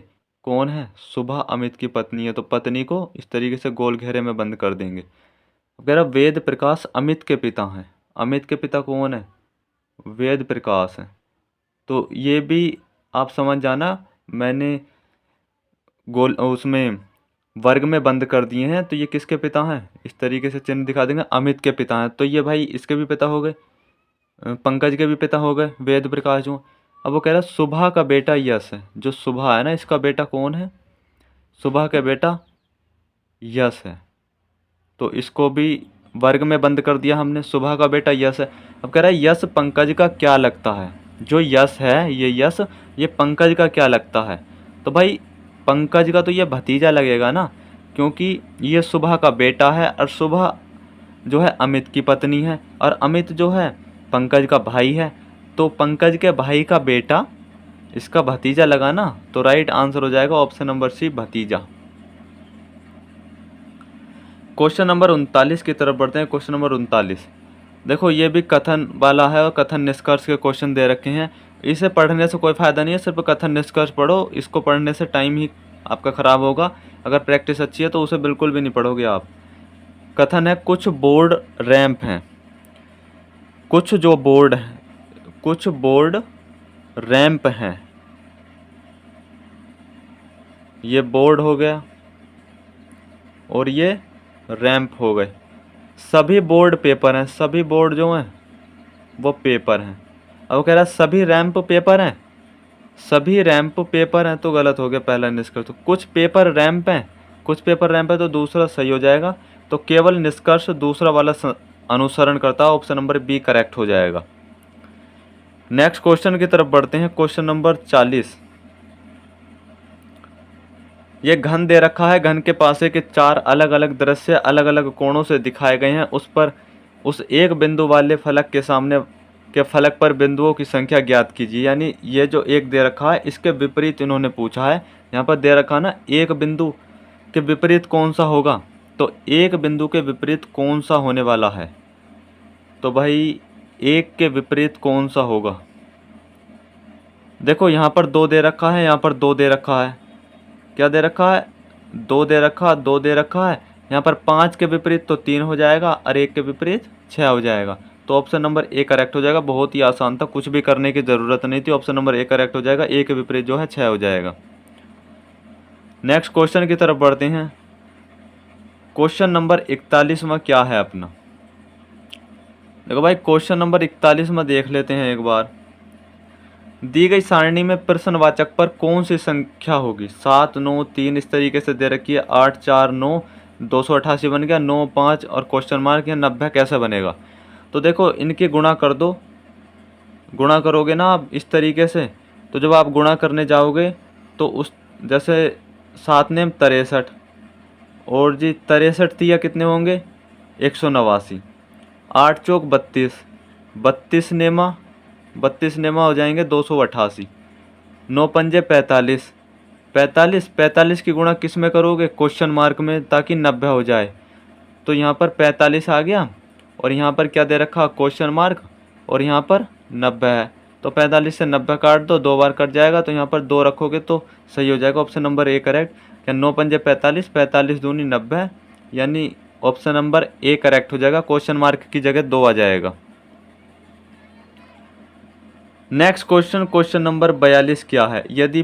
S1: कौन है, सुभा अमित की पत्नी है, तो पत्नी को इस तरीके से गोल घेरे में बंद कर देंगे। अब कह रहा वेद प्रकाश अमित के पिता हैं, अमित के पिता कौन है, वेद प्रकाश है। तो ये भी आप समझ जाना, मैंने गोल उसमें वर्ग में बंद कर दिए हैं, तो ये किसके पिता हैं, इस तरीके से चिन्ह दिखा देंगे, अमित के पिता हैं। तो ये भाई इसके भी पिता हो गए, पंकज के भी पिता हो गए, वेद प्रकाश जो। अब वो कह रहा है सुभा का बेटा यश है, जो सुभा है ना इसका बेटा कौन है, सुभा का बेटा यश है। तो इसको भी वर्ग में बंद कर दिया हमने, सुभा का बेटा यश है। अब कह रहा है यश पंकज का क्या लगता है, जो यश है ये यश ये पंकज का क्या लगता है। तो भाई पंकज का तो ये भतीजा लगेगा ना, क्योंकि ये सुभा का बेटा है और सुभा जो है अमित की पत्नी है और अमित जो है पंकज का भाई है। तो पंकज के भाई का बेटा इसका भतीजा लगा ना, तो राइट आंसर हो जाएगा ऑप्शन नंबर सी, भतीजा। क्वेश्चन नंबर 39 की तरफ बढ़ते हैं। क्वेश्चन नंबर 39 देखो ये भी कथन वाला है और कथन निष्कर्ष के क्वेश्चन दे रखे हैं। इसे पढ़ने से कोई फ़ायदा नहीं है, सिर्फ कथन निष्कर्ष पढ़ो। इसको पढ़ने से टाइम ही आपका ख़राब होगा। अगर प्रैक्टिस अच्छी है तो उसे बिल्कुल भी नहीं पढ़ोगे आप। कथन है कुछ बोर्ड रैंप हैं, कुछ जो बोर्ड हैं, कुछ बोर्ड रैंप हैं। ये बोर्ड हो गया और ये रैंप हो गए। सभी बोर्ड पेपर हैं, सभी बोर्ड जो हैं वो पेपर हैं। अब वो कह रहा है सभी रैंप पेपर हैं, सभी रैंप पेपर हैं, तो गलत हो गया पहला निष्कर्ष। तो कुछ पेपर रैंप हैं, कुछ पेपर रैंप है, तो दूसरा सही हो जाएगा। तो केवल निष्कर्ष दूसरा वाला अनुसरण करता है, ऑप्शन नंबर बी करेक्ट हो जाएगा। नेक्स्ट क्वेश्चन की तरफ बढ़ते हैं। क्वेश्चन नंबर 40 ये घन दे रखा है, घन के पासे के चार अलग अलग दृश्य अलग अलग कोणों से दिखाए गए हैं। उस पर उस एक बिंदु वाले फलक के सामने के फलक पर बिंदुओं की संख्या ज्ञात कीजिए। यानी ये जो एक दे रखा है इसके विपरीत इन्होंने पूछा है। यहाँ पर दे रखा ना एक बिंदु के विपरीत कौन सा होगा, तो एक बिंदु के विपरीत कौन सा होने वाला है। तो भाई एक के विपरीत कौन सा होगा, देखो यहाँ पर दो दे रखा है, यहाँ पर दो दे रखा है, क्या दे रखा है, दो दे रखा, दो दे रखा है। यहाँ पर 5 के विपरीत तो 3 हो जाएगा और 1 के विपरीत 6 हो जाएगा। तो ऑप्शन नंबर ए करेक्ट हो जाएगा। बहुत ही आसान था, कुछ भी करने की ज़रूरत नहीं थी। ऑप्शन नंबर ए करेक्ट हो जाएगा, ए के विपरीत जो है 6 हो जाएगा। नेक्स्ट क्वेश्चन की तरफ बढ़ते हैं। क्वेश्चन नंबर 41वां क्या है अपना, देखो भाई क्वेश्चन नंबर 41वां देख लेते हैं एक बार। दी गई सारणी में प्रश्नवाचक पर कौन सी संख्या होगी, 7 9 3 इस तरीके से दे रखी है। 8 4 9 288 बन गया, 9 5 और क्वेश्चन मार्क, या 90 कैसे बनेगा। तो देखो इनकी गुणा कर दो, गुणा करोगे ना आप इस तरीके से, तो जब आप गुणा करने जाओगे तो उस जैसे 7 नेम 63 और जी 63 तिया कितने होंगे 189, 8 चौक 32, 32 नेमा 32 नेमा हो जाएंगे 288, 9 पंजे 45, 45 45 की गुणा किस में करोगे, क्वेश्चन मार्क में, ताकि 90 हो जाए। तो यहाँ पर 45 आ गया और यहाँ पर क्या दे रखा क्वेश्चन मार्क और यहाँ पर 90 है। तो 45 से 90 काट दो, 2 बार कट जाएगा, तो यहाँ पर 2 रखोगे तो सही हो जाएगा। Option number A correct. क्या 9 पंजे 45, 45 दूनी 90, यानी ऑप्शन नंबर ए करेक्ट हो जाएगा। क्वेश्चन मार्क की जगह 2 आ जाएगा। नेक्स्ट क्वेश्चन, क्वेश्चन नंबर 42 क्या है। यदि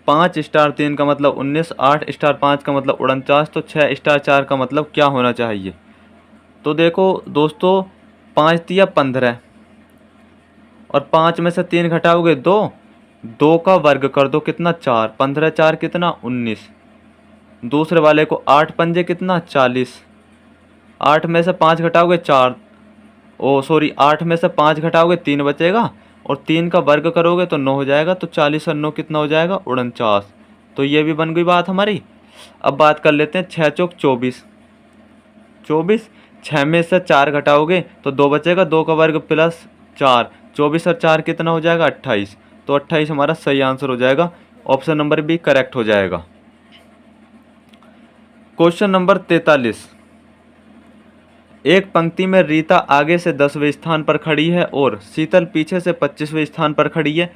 S1: 5 स्टार 3 का मतलब 19, 8 स्टार 5 का मतलब 49, तो 6 स्टार 4 का मतलब क्या होना चाहिए। तो देखो दोस्तों 5 तिया 15 और 5 में से 3 घटाओगे 2, 2 का वर्ग कर दो कितना 4, 15 4 कितना 19। दूसरे वाले को 8 पंजे कितना 40, 8 में से 5 घटाओगे 4, 8 में से 5 घटाओगे 3 बचेगा और 3 का वर्ग करोगे तो 9 हो जाएगा। तो 40 और 9 कितना हो जाएगा? 49। तो ये भी बन गई बात हमारी। अब बात कर लेते हैं 6 चौक 24। 24, 6 में से 4 घटाओगे तो 2 बचेगा, 2 का वर्ग प्लस 4, 24 और 4 कितना हो जाएगा? 28। तो 28 हमारा सही आंसर हो जाएगा। ऑप्शन नंबर बी करेक्ट हो जाएगा। Question number 43। एक पंक्ति में रीता आगे से 10वें स्थान पर खड़ी है और शीतल पीछे से 25वें स्थान पर खड़ी है।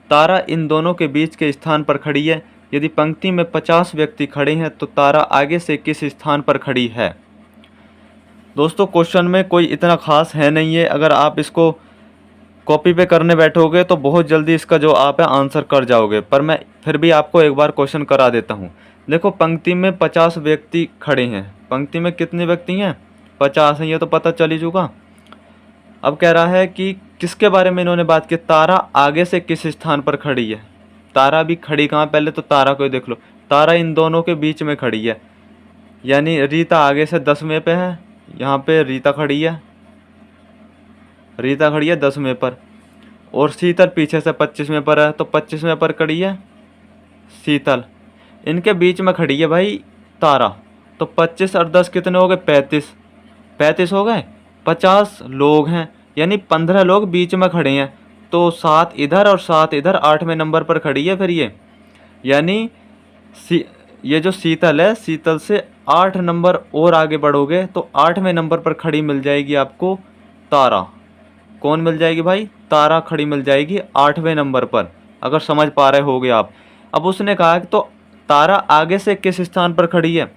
S1: तारा इन दोनों के बीच के स्थान पर खड़ी है। यदि पंक्ति में 50 व्यक्ति खड़े हैं तो तारा आगे से किस स्थान पर खड़ी है? दोस्तों क्वेश्चन में कोई इतना खास है नहीं है। अगर आप इसको कॉपी पे करने बैठोगे तो बहुत जल्दी इसका जो आप है आंसर कर जाओगे, पर मैं फिर भी आपको एक बार क्वेश्चन करा देता हूँ। देखो पंक्ति में 50 व्यक्ति खड़े हैं। पंक्ति में कितने व्यक्ति हैं? 50 हैं, ये तो पता चल ही चुका। अब कह रहा है कि किसके बारे में इन्होंने बात की? तारा आगे से किस स्थान पर खड़ी है। तारा भी खड़ी कहाँ? पहले तो तारा को ही देख लो। तारा इन दोनों के बीच में खड़ी है, यानी रीता आगे से 10वें पे है। यहाँ पे रीता खड़ी है, रीता खड़ी है 10वें पर, और शीतल पीछे से 25वें पर है। तो 25वें पर खड़ी है शीतल। इनके बीच में खड़ी है भाई तारा। तो 25 और 10 कितने हो गए? 35। 35 हो गए। 50 लोग हैं, यानी 15 लोग बीच में खड़े हैं। तो 7 इधर और 7 इधर, 8वें नंबर पर खड़ी है फिर ये। यानी ये जो शीतल है, शीतल से 8 नंबर और आगे बढ़ोगे तो 8वें नंबर पर खड़ी मिल जाएगी आपको तारा। कौन मिल जाएगी भाई? तारा खड़ी मिल जाएगी 8वें नंबर पर, अगर समझ पा रहे होगे आप। अब उसने कहा कि तो तारा आगे से किस स्थान पर खड़ी है?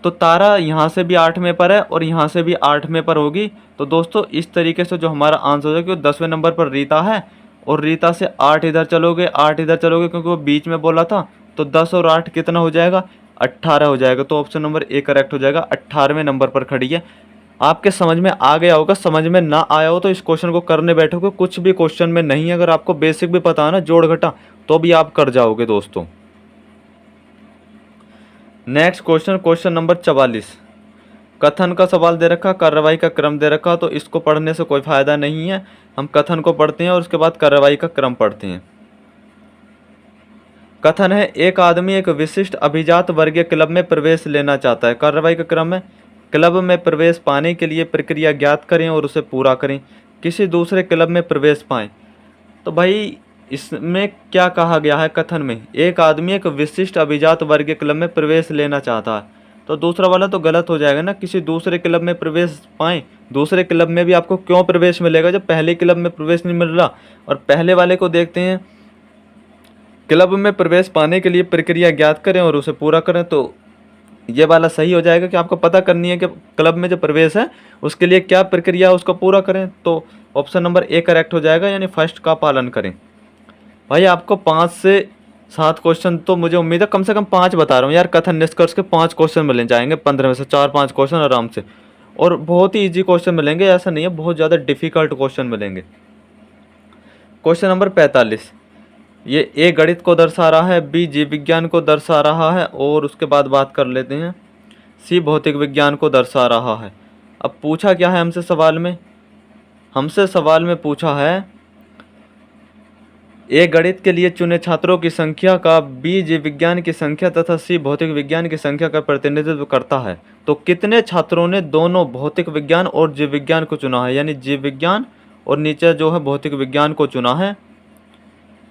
S1: तो तारा यहाँ से भी 8वें पर है और यहाँ से भी 8वें पर होगी। तो दोस्तों इस तरीके से जो हमारा आंसर हो जाएगा, 10वें नंबर पर रीता है और रीता से 8 इधर चलोगे, 8 इधर चलोगे, क्योंकि वो बीच में बोला था। तो 10 और 8 कितना हो जाएगा? 18 हो जाएगा। तो ऑप्शन नंबर ए करेक्ट हो जाएगा। 18वें नंबर पर खड़ी है। आपके समझ में आ गया होगा। समझ में ना आया हो तो इस क्वेश्चन को करने बैठोगे, कुछ भी क्वेश्चन में नहीं है। अगर आपको बेसिक भी पता है ना, जोड़ घटा, तो भी आप कर जाओगे दोस्तों। Next question, question number 44। कथन का सवाल दे रखा, कार्रवाई का क्रम दे रखा। तो इसको पढ़ने से कोई फायदा नहीं है। हम कथन को पढ़ते हैं और उसके बाद कार्रवाई का क्रम पढ़ते हैं। कथन है, एक आदमी एक विशिष्ट अभिजात वर्गीय क्लब में प्रवेश लेना चाहता है। कार्रवाई का क्रम है, क्लब में प्रवेश पाने के लिए प्रक्रिया ज्ञात करें और उसे पूरा करें। किसी दूसरे क्लब में प्रवेश पाएं। तो भाई इसमें क्या कहा गया है? कथन में एक आदमी एक विशिष्ट अभिजात वर्गीय क्लब में प्रवेश लेना चाहता है। तो दूसरा वाला तो गलत हो जाएगा ना। किसी दूसरे क्लब में प्रवेश पाएं। दूसरे क्लब में भी आपको क्यों प्रवेश मिलेगा जब पहले क्लब में प्रवेश नहीं मिल रहा? और पहले वाले को देखते हैं, क्लब में प्रवेश पाने के लिए प्रक्रिया ज्ञात करें और उसे पूरा करें। तो ये वाला सही हो जाएगा कि आपको पता करनी है कि क्लब में जो प्रवेश है उसके लिए क्या प्रक्रिया है, उसको पूरा करें। तो ऑप्शन नंबर ए करेक्ट हो जाएगा, यानी फर्स्ट का पालन करें। भाई आपको 5 से 7 क्वेश्चन, तो मुझे उम्मीद है कम से कम 5 बता रहा हूँ यार। कथन निष्कर्ष के 5 क्वेश्चन मिल जाएंगे 15 में से 4-5 क्वेश्चन आराम से, और बहुत ही इजी क्वेश्चन मिलेंगे। ऐसा नहीं है बहुत ज़्यादा डिफिकल्ट क्वेश्चन मिलेंगे। Question number 45। ये ए गणित को दर्शा रहा है, बी जीव विज्ञान को दर्शा रहा है, और उसके बाद बात कर लेते हैं सी भौतिक विज्ञान को दर्शा रहा है। अब पूछा क्या है हमसे सवाल में? हमसे सवाल में पूछा है, ए गणित के लिए चुने छात्रों की संख्या का बी जीव विज्ञान की संख्या तथा सी भौतिक विज्ञान की संख्या का प्रतिनिधित्व करता है। तो कितने छात्रों ने दोनों भौतिक विज्ञान और जीव विज्ञान को चुना है? यानी जीव विज्ञान और नीचे जो है भौतिक विज्ञान को चुना है।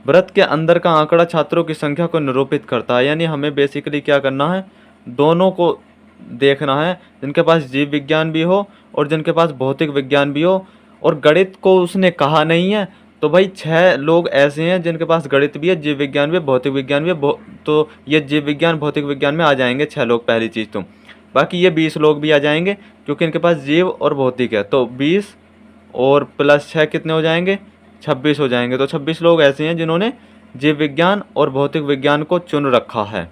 S1: वृत्त के अंदर का आंकड़ा छात्रों की संख्या को निरूपित करता है। यानी हमें बेसिकली क्या करना है? दोनों को देखना है, जिनके पास जीव विज्ञान भी हो और जिनके पास भौतिक विज्ञान भी हो। और गणित को उसने कहा नहीं है, तो भाई 6 लोग ऐसे हैं जिनके पास गणित भी है, जीव विज्ञान भी है, भौतिक विज्ञान भी है। तो ये जीव विज्ञान भौतिक विज्ञान में आ जाएंगे 6 लोग, पहली चीज़। तो बाकी ये 20 लोग भी आ जाएंगे क्योंकि इनके पास जीव और भौतिक है। तो 20 और प्लस 6 कितने हो जाएंगे? 26 हो जाएंगे। तो 26 लोग ऐसे हैं जिन्होंने जीव विज्ञान और भौतिक विज्ञान को चुन रखा है।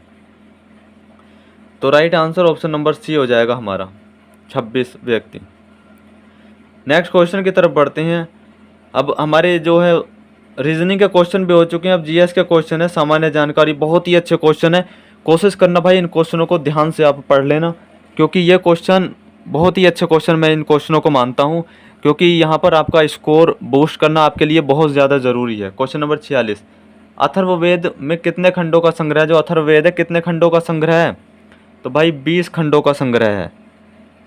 S1: तो right answer option number C हो जाएगा हमारा, 26 व्यक्ति। नेक्स्ट क्वेश्चन की तरफ बढ़ते हैं। अब हमारे जो है रीजनिंग के क्वेश्चन भी हो चुके हैं, अब जीएस के क्वेश्चन है, सामान्य जानकारी। बहुत ही अच्छे क्वेश्चन है। कोशिश करना भाई इन क्वेश्चनों को ध्यान से आप पढ़ लेना, क्योंकि ये क्वेश्चन बहुत ही अच्छे क्वेश्चन मैं इन क्वेश्चनों को मानता हूँ। क्योंकि यहाँ पर आपका स्कोर बूस्ट करना आपके लिए बहुत ज़्यादा ज़रूरी है। क्वेश्चन नंबर 46, अथर्ववेद में कितने खंडों का संग्रह है? जो अथर्ववेद है कितने खंडों का संग्रह है? तो भाई 20 खंडों का संग्रह है।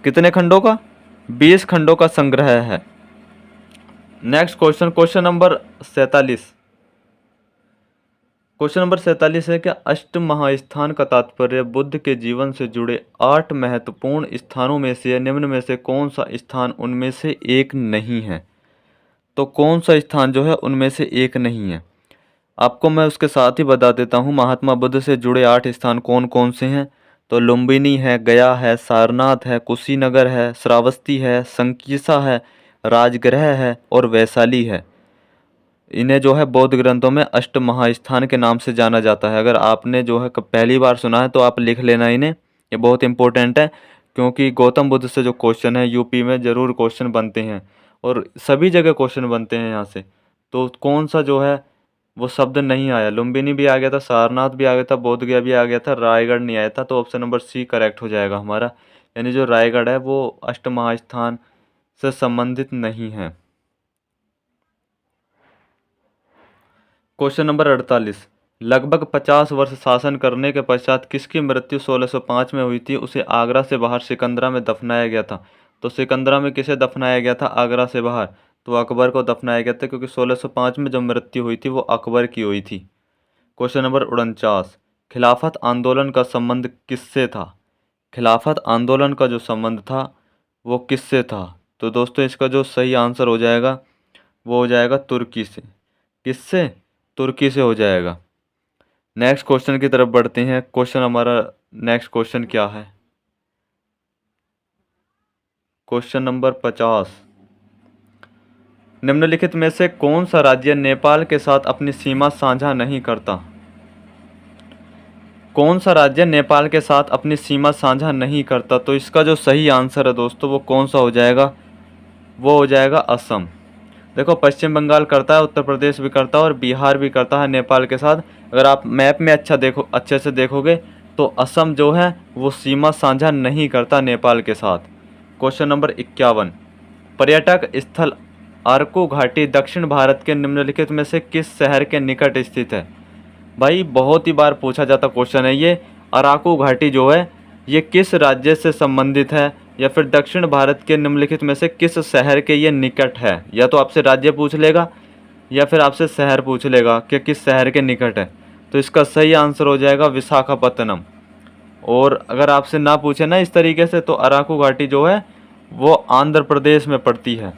S1: कितने खंडों का? 20 खंडों का संग्रह है। Next question, question number 47। Question number 47 है कि अष्ट महास्थान का तात्पर्य बुद्ध के जीवन से जुड़े 8 महत्वपूर्ण स्थानों में से निम्न में से कौन सा स्थान उनमें से एक नहीं है? तो कौन सा स्थान जो है उनमें से एक नहीं है? आपको मैं उसके साथ ही बता देता हूँ, महात्मा बुद्ध से जुड़े 8 स्थान कौन कौन से हैं। तो लुम्बिनी है, गया है, सारनाथ है, कुशीनगर है, श्रावस्ती है, संकीसा है, राजगृह है और वैशाली है। इन्हें जो है बौद्ध ग्रंथों में अष्ट महास्थान के नाम से जाना जाता है। अगर आपने जो है पहली बार सुना है तो आप लिख लेना इन्हें, ये बहुत इंपॉर्टेंट है, क्योंकि गौतम बुद्ध से जो क्वेश्चन है यूपी में ज़रूर क्वेश्चन बनते हैं और सभी जगह क्वेश्चन बनते हैं यहाँ से। तो कौन सा जो है वो शब्द नहीं आया? लुम्बिनी भी आ गया था, सारनाथ भी आ गया था, बोध गया भी आ गया था, रायगढ़ नहीं आया था। तो ऑप्शन नंबर सी करेक्ट हो जाएगा हमारा, यानी जो रायगढ़ है वो अष्ट महास्थान से संबंधित नहीं है। क्वेश्चन नंबर 48, लगभग 50 वर्ष शासन करने के पश्चात किसकी मृत्यु 1605 में हुई थी? उसे आगरा से बाहर सिकंदरा में दफनाया गया था। तो सिकंदरा में किसे दफनाया गया था आगरा से बाहर? तो अकबर को दफनाया गया था, क्योंकि 1605 में जो मृत्यु हुई थी वो अकबर की हुई थी। क्वेश्चन नंबर 49, खिलाफत आंदोलन का संबंध किससे था? खिलाफत आंदोलन का जो संबंध था वो किससे था? तो दोस्तों इसका जो सही आंसर हो जाएगा वो हो जाएगा तुर्की से। किससे? तुर्की से हो जाएगा। नेक्स्ट क्वेश्चन की तरफ बढ़ते हैं। क्वेश्चन हमारा नेक्स्ट क्वेश्चन क्या है? क्वेश्चन नंबर 50, निम्नलिखित में से कौन सा राज्य नेपाल के साथ अपनी सीमा साझा नहीं करता? कौन सा राज्य नेपाल के साथ अपनी सीमा साझा नहीं करता? तो इसका जो सही आंसर है दोस्तों वो कौन सा हो जाएगा? वो हो जाएगा असम। देखो पश्चिम बंगाल करता है, उत्तर प्रदेश भी करता है और बिहार भी करता है नेपाल के साथ। अगर आप मैप में अच्छे से देखोगे तो असम जो है वो सीमा साझा नहीं करता नेपाल के साथ। क्वेश्चन नंबर 51, पर्यटक स्थल अरकू घाटी दक्षिण भारत के निम्नलिखित में से किस शहर के निकट स्थित है? भाई बहुत ही बार पूछा जाता क्वेश्चन है ये। अराकू घाटी जो है ये किस राज्य से संबंधित है, या फिर दक्षिण भारत के निम्नलिखित में से किस शहर के ये निकट है? या तो आपसे राज्य पूछ लेगा या फिर आपसे शहर पूछ लेगा कि किस शहर के निकट है। तो इसका सही आंसर हो जाएगा विशाखापत्तनम। और अगर आपसे ना पूछे ना इस तरीके से, तो अराकू घाटी जो है वो आंध्र प्रदेश में पड़ती है।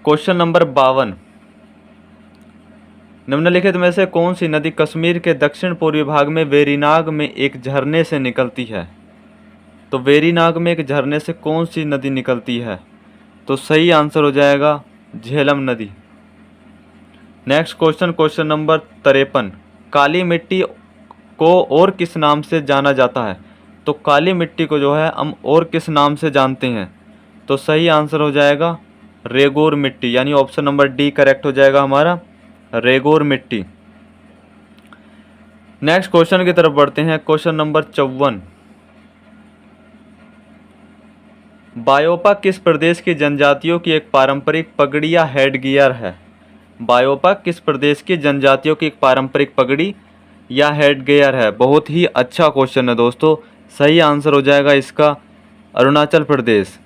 S1: क्वेश्चन नंबर 52, निम्नलिखित में से कौन सी नदी कश्मीर के दक्षिण पूर्वी भाग में वेरीनाग में एक झरने से निकलती है? तो वेरीनाग में एक झरने से कौन सी नदी निकलती है? तो सही आंसर हो जाएगा झेलम नदी। नेक्स्ट क्वेश्चन, क्वेश्चन नंबर 53, काली मिट्टी को और किस नाम से जाना जाता है? तो काली मिट्टी को जो है हम और किस नाम से जानते हैं? तो सही आंसर हो जाएगा रेगोर मिट्टी, यानी ऑप्शन नंबर डी करेक्ट हो जाएगा हमारा, रेगोर मिट्टी। नेक्स्ट क्वेश्चन की तरफ बढ़ते हैं। क्वेश्चन नंबर 54, बायोपा किस प्रदेश की जनजातियों की एक पारंपरिक पगड़ी या हेडगियर है? बायोपा किस प्रदेश की जनजातियों की एक पारंपरिक पगड़ी या हेडगियर है? बहुत ही अच्छा क्वेश्चन है दोस्तों। सही आंसर हो जाएगा इसका अरुणाचल प्रदेश।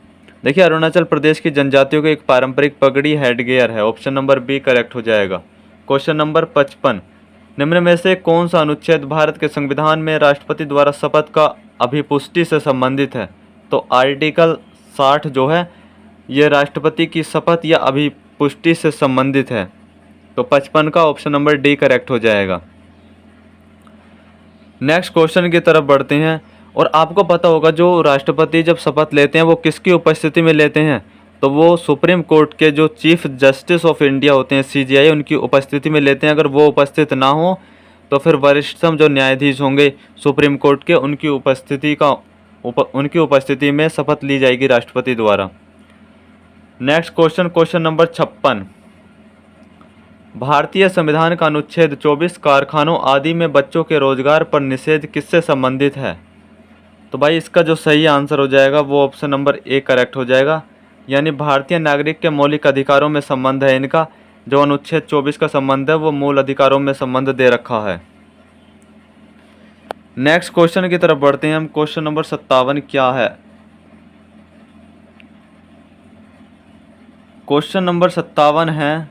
S1: देखिए अरुणाचल प्रदेश की जनजातियों की एक पारंपरिक पगड़ी हेडगियर है, ऑप्शन नंबर बी करेक्ट हो जाएगा। क्वेश्चन नंबर 55, निम्न में से कौन सा अनुच्छेद भारत के संविधान में राष्ट्रपति द्वारा शपथ का अभिपुष्टि से संबंधित है? तो आर्टिकल 60 जो है ये राष्ट्रपति की शपथ या अभिपुष्टि से संबंधित है। तो 55 का ऑप्शन नंबर डी करेक्ट हो जाएगा। नेक्स्ट क्वेश्चन की तरफ बढ़ते हैं। और आपको पता होगा जो राष्ट्रपति जब शपथ लेते हैं वो किसकी उपस्थिति में लेते हैं? तो वो सुप्रीम कोर्ट के जो चीफ जस्टिस ऑफ इंडिया होते हैं सीजेआई, उनकी उपस्थिति में लेते हैं। अगर वो उपस्थित ना हो तो फिर वरिष्ठतम जो न्यायाधीश होंगे सुप्रीम कोर्ट के उनकी उपस्थिति में शपथ ली जाएगी राष्ट्रपति द्वारा। नेक्स्ट क्वेश्चन, क्वेश्चन नंबर 56, भारतीय संविधान का अनुच्छेद 24 कारखानों आदि में बच्चों के रोजगार पर निषेध किससे संबंधित है? तो भाई इसका जो सही आंसर हो जाएगा वो ऑप्शन नंबर ए करेक्ट हो जाएगा, यानी भारतीय नागरिक के मौलिक अधिकारों में संबंध है इनका। जो अनुच्छेद 24 का संबंध है वो मूल अधिकारों में संबंध दे रखा है। नेक्स्ट क्वेश्चन की तरफ बढ़ते हैं हम। क्वेश्चन नंबर 57 क्या है? क्वेश्चन नंबर 57 है,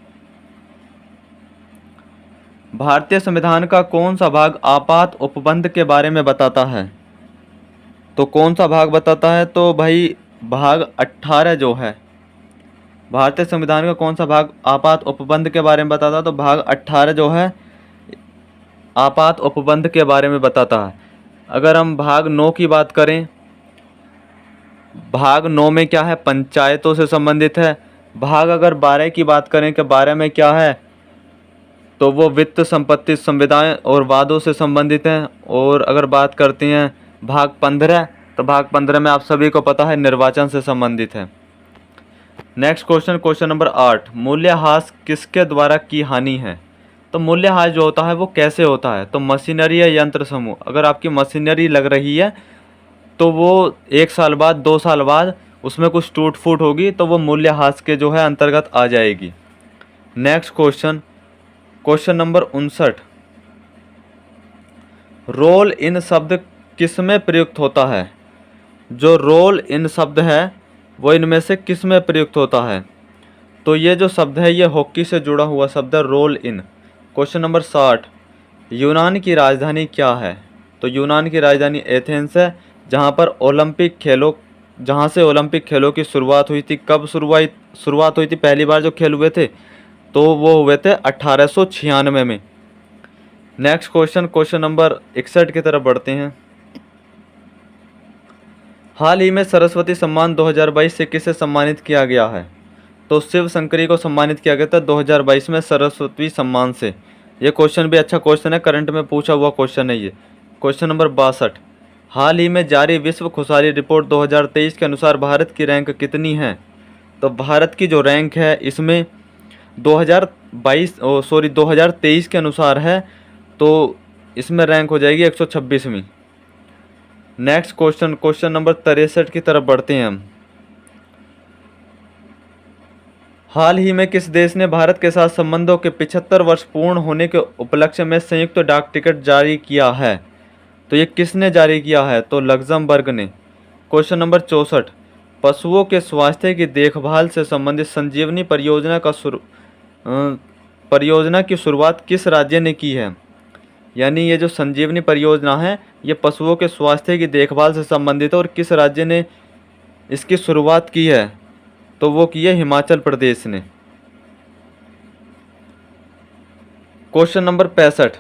S1: भारतीय संविधान का कौन सा भाग आपात उपबंध के बारे में बताता है? तो कौन सा भाग बताता है? तो भाई भाग 18 जो है, भारतीय संविधान का कौन सा भाग आपात उपबंध के बारे में बताता है? तो भाग 18 जो है आपात उपबंध के बारे में बताता है। अगर हम भाग 9 की बात करें, भाग 9 में क्या है? पंचायतों से संबंधित है। भाग अगर 12 की बात करें कि 12 में क्या है, तो वो वित्त, संपत्ति, संविदाएं और वादों से संबंधित हैं। और अगर बात करते हैं भाग 15, तो भाग 15 में आप सभी को पता है निर्वाचन से संबंधित है। नेक्स्ट क्वेश्चन, क्वेश्चन नंबर 8, मूल्यह्रास किसके द्वारा की हानि है? तो मूल्यह्रास जो होता है वो कैसे होता है? तो मशीनरी या यंत्र समूह, अगर आपकी मशीनरी लग रही है तो वो 1 साल बाद, 2 साल बाद उसमें कुछ टूट फूट होगी तो वो मूल्यह्रास के जो है अंतर्गत आ जाएगी। Next question, question number 59, roll in शब्द किसमें प्रयुक्त होता है? जो रोल इन शब्द है वो इनमें से किस में प्रयुक्त होता है? तो ये जो शब्द है ये हॉकी से जुड़ा हुआ शब्द है, रोल इन। क्वेश्चन नंबर 60, यूनान की राजधानी क्या है? तो यूनान की राजधानी एथेंस है, जहाँ से ओलंपिक खेलों की शुरुआत हुई थी। कब शुरुआत हुई थी? पहली बार जो खेल हुए थे तो वो हुए थे 1896 में। नेक्स्ट क्वेश्चन, क्वेश्चन नंबर 61 की तरफ बढ़ते हैं। हाल ही में सरस्वती सम्मान 2022 से किसे सम्मानित किया गया है? तो शिव शंकरी को सम्मानित किया गया था 2022 में सरस्वती सम्मान से। ये क्वेश्चन भी अच्छा क्वेश्चन है, करंट में पूछा हुआ क्वेश्चन है ये। क्वेश्चन नंबर 62, हाल ही में जारी विश्व खुशहाली रिपोर्ट 2023 के अनुसार भारत की रैंक कितनी है? तो भारत की जो रैंक है इसमें 2023 के अनुसार है, तो इसमें रैंक हो जाएगी 126वीं। नेक्स्ट क्वेश्चन, क्वेश्चन नंबर 63 की तरफ बढ़ते हैं हम। हाल ही में किस देश ने भारत के साथ संबंधों के 75 वर्ष पूर्ण होने के उपलक्ष्य में संयुक्त डाक टिकट जारी किया है? तो ये किसने जारी किया है? तो लग्जमबर्ग ने। क्वेश्चन नंबर 64, पशुओं के स्वास्थ्य की देखभाल से संबंधित संजीवनी परियोजना की शुरुआत किस राज्य ने की है? यानी ये जो संजीवनी परियोजना है ये पशुओं के स्वास्थ्य की देखभाल से संबंधित है और किस राज्य ने इसकी शुरुआत की है? तो वो की है हिमाचल प्रदेश ने। क्वेश्चन नंबर 65,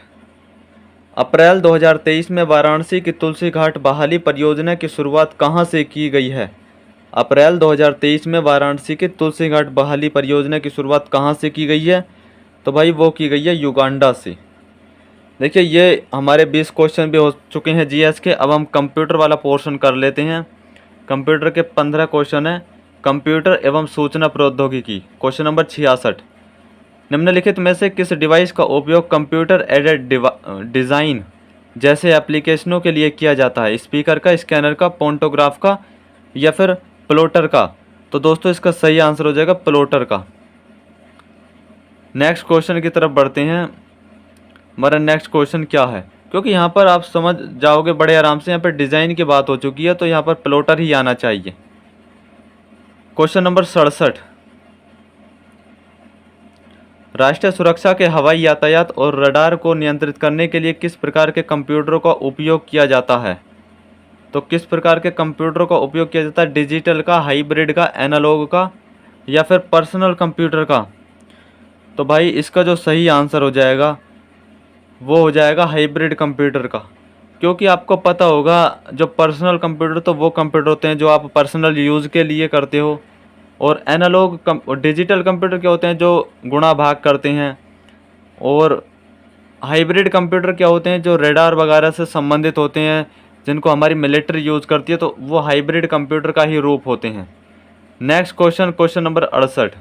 S1: अप्रैल 2023 में वाराणसी की तुलसी घाट बहाली परियोजना की शुरुआत कहाँ से की गई है? अप्रैल 2023 में वाराणसी की तुलसी घाट बहाली परियोजना की शुरुआत कहाँ से की गई है? तो भाई वो की गई है युगांडा से। देखिए ये हमारे 20 क्वेश्चन भी हो चुके हैं जीएस के। अब हम कंप्यूटर वाला पोर्शन कर लेते हैं। कंप्यूटर के 15 क्वेश्चन हैं। कंप्यूटर एवं सूचना प्रौद्योगिकी। क्वेश्चन नंबर 66, निम्नलिखित में से किस डिवाइस का उपयोग कंप्यूटर एडेड डिज़ाइन जैसे एप्लीकेशनों के लिए किया जाता है? स्पीकर का, स्कैनर का, पोंटोग्राफ का या फिर प्लॉटर का? तो दोस्तों इसका सही आंसर हो जाएगा प्लॉटर का। नेक्स्ट क्वेश्चन की तरफ बढ़ते हैं। हमारा नेक्स्ट क्वेश्चन क्या है, क्योंकि यहाँ पर आप समझ जाओगे बड़े आराम से। यहाँ पर डिज़ाइन की बात हो चुकी है तो यहाँ पर प्लॉटर ही आना चाहिए। क्वेश्चन नंबर 67, राष्ट्रीय सुरक्षा के हवाई यातायात और रडार को नियंत्रित करने के लिए किस प्रकार के कंप्यूटरों का उपयोग किया जाता है? तो किस प्रकार के कंप्यूटरों का उपयोग किया जाता है? डिजिटल का, हाइब्रिड का, एनालॉग का या फिर पर्सनल कंप्यूटर का? तो भाई इसका जो सही आंसर हो जाएगा वो हो जाएगा हाइब्रिड कंप्यूटर का। क्योंकि आपको पता होगा जो पर्सनल कंप्यूटर तो वो कंप्यूटर होते हैं जो आप पर्सनल यूज़ के लिए करते हो, और एनालॉग डिजिटल कंप्यूटर क्या होते हैं जो गुणा भाग करते हैं, और हाइब्रिड कंप्यूटर क्या होते हैं जो रेडार वगैरह से संबंधित होते हैं, जिनको हमारी मिलिट्री यूज़ करती है, तो वो हाइब्रिड कंप्यूटर का ही रूप होते हैं। नेक्स्ट क्वेश्चन, क्वेश्चन नंबर 68,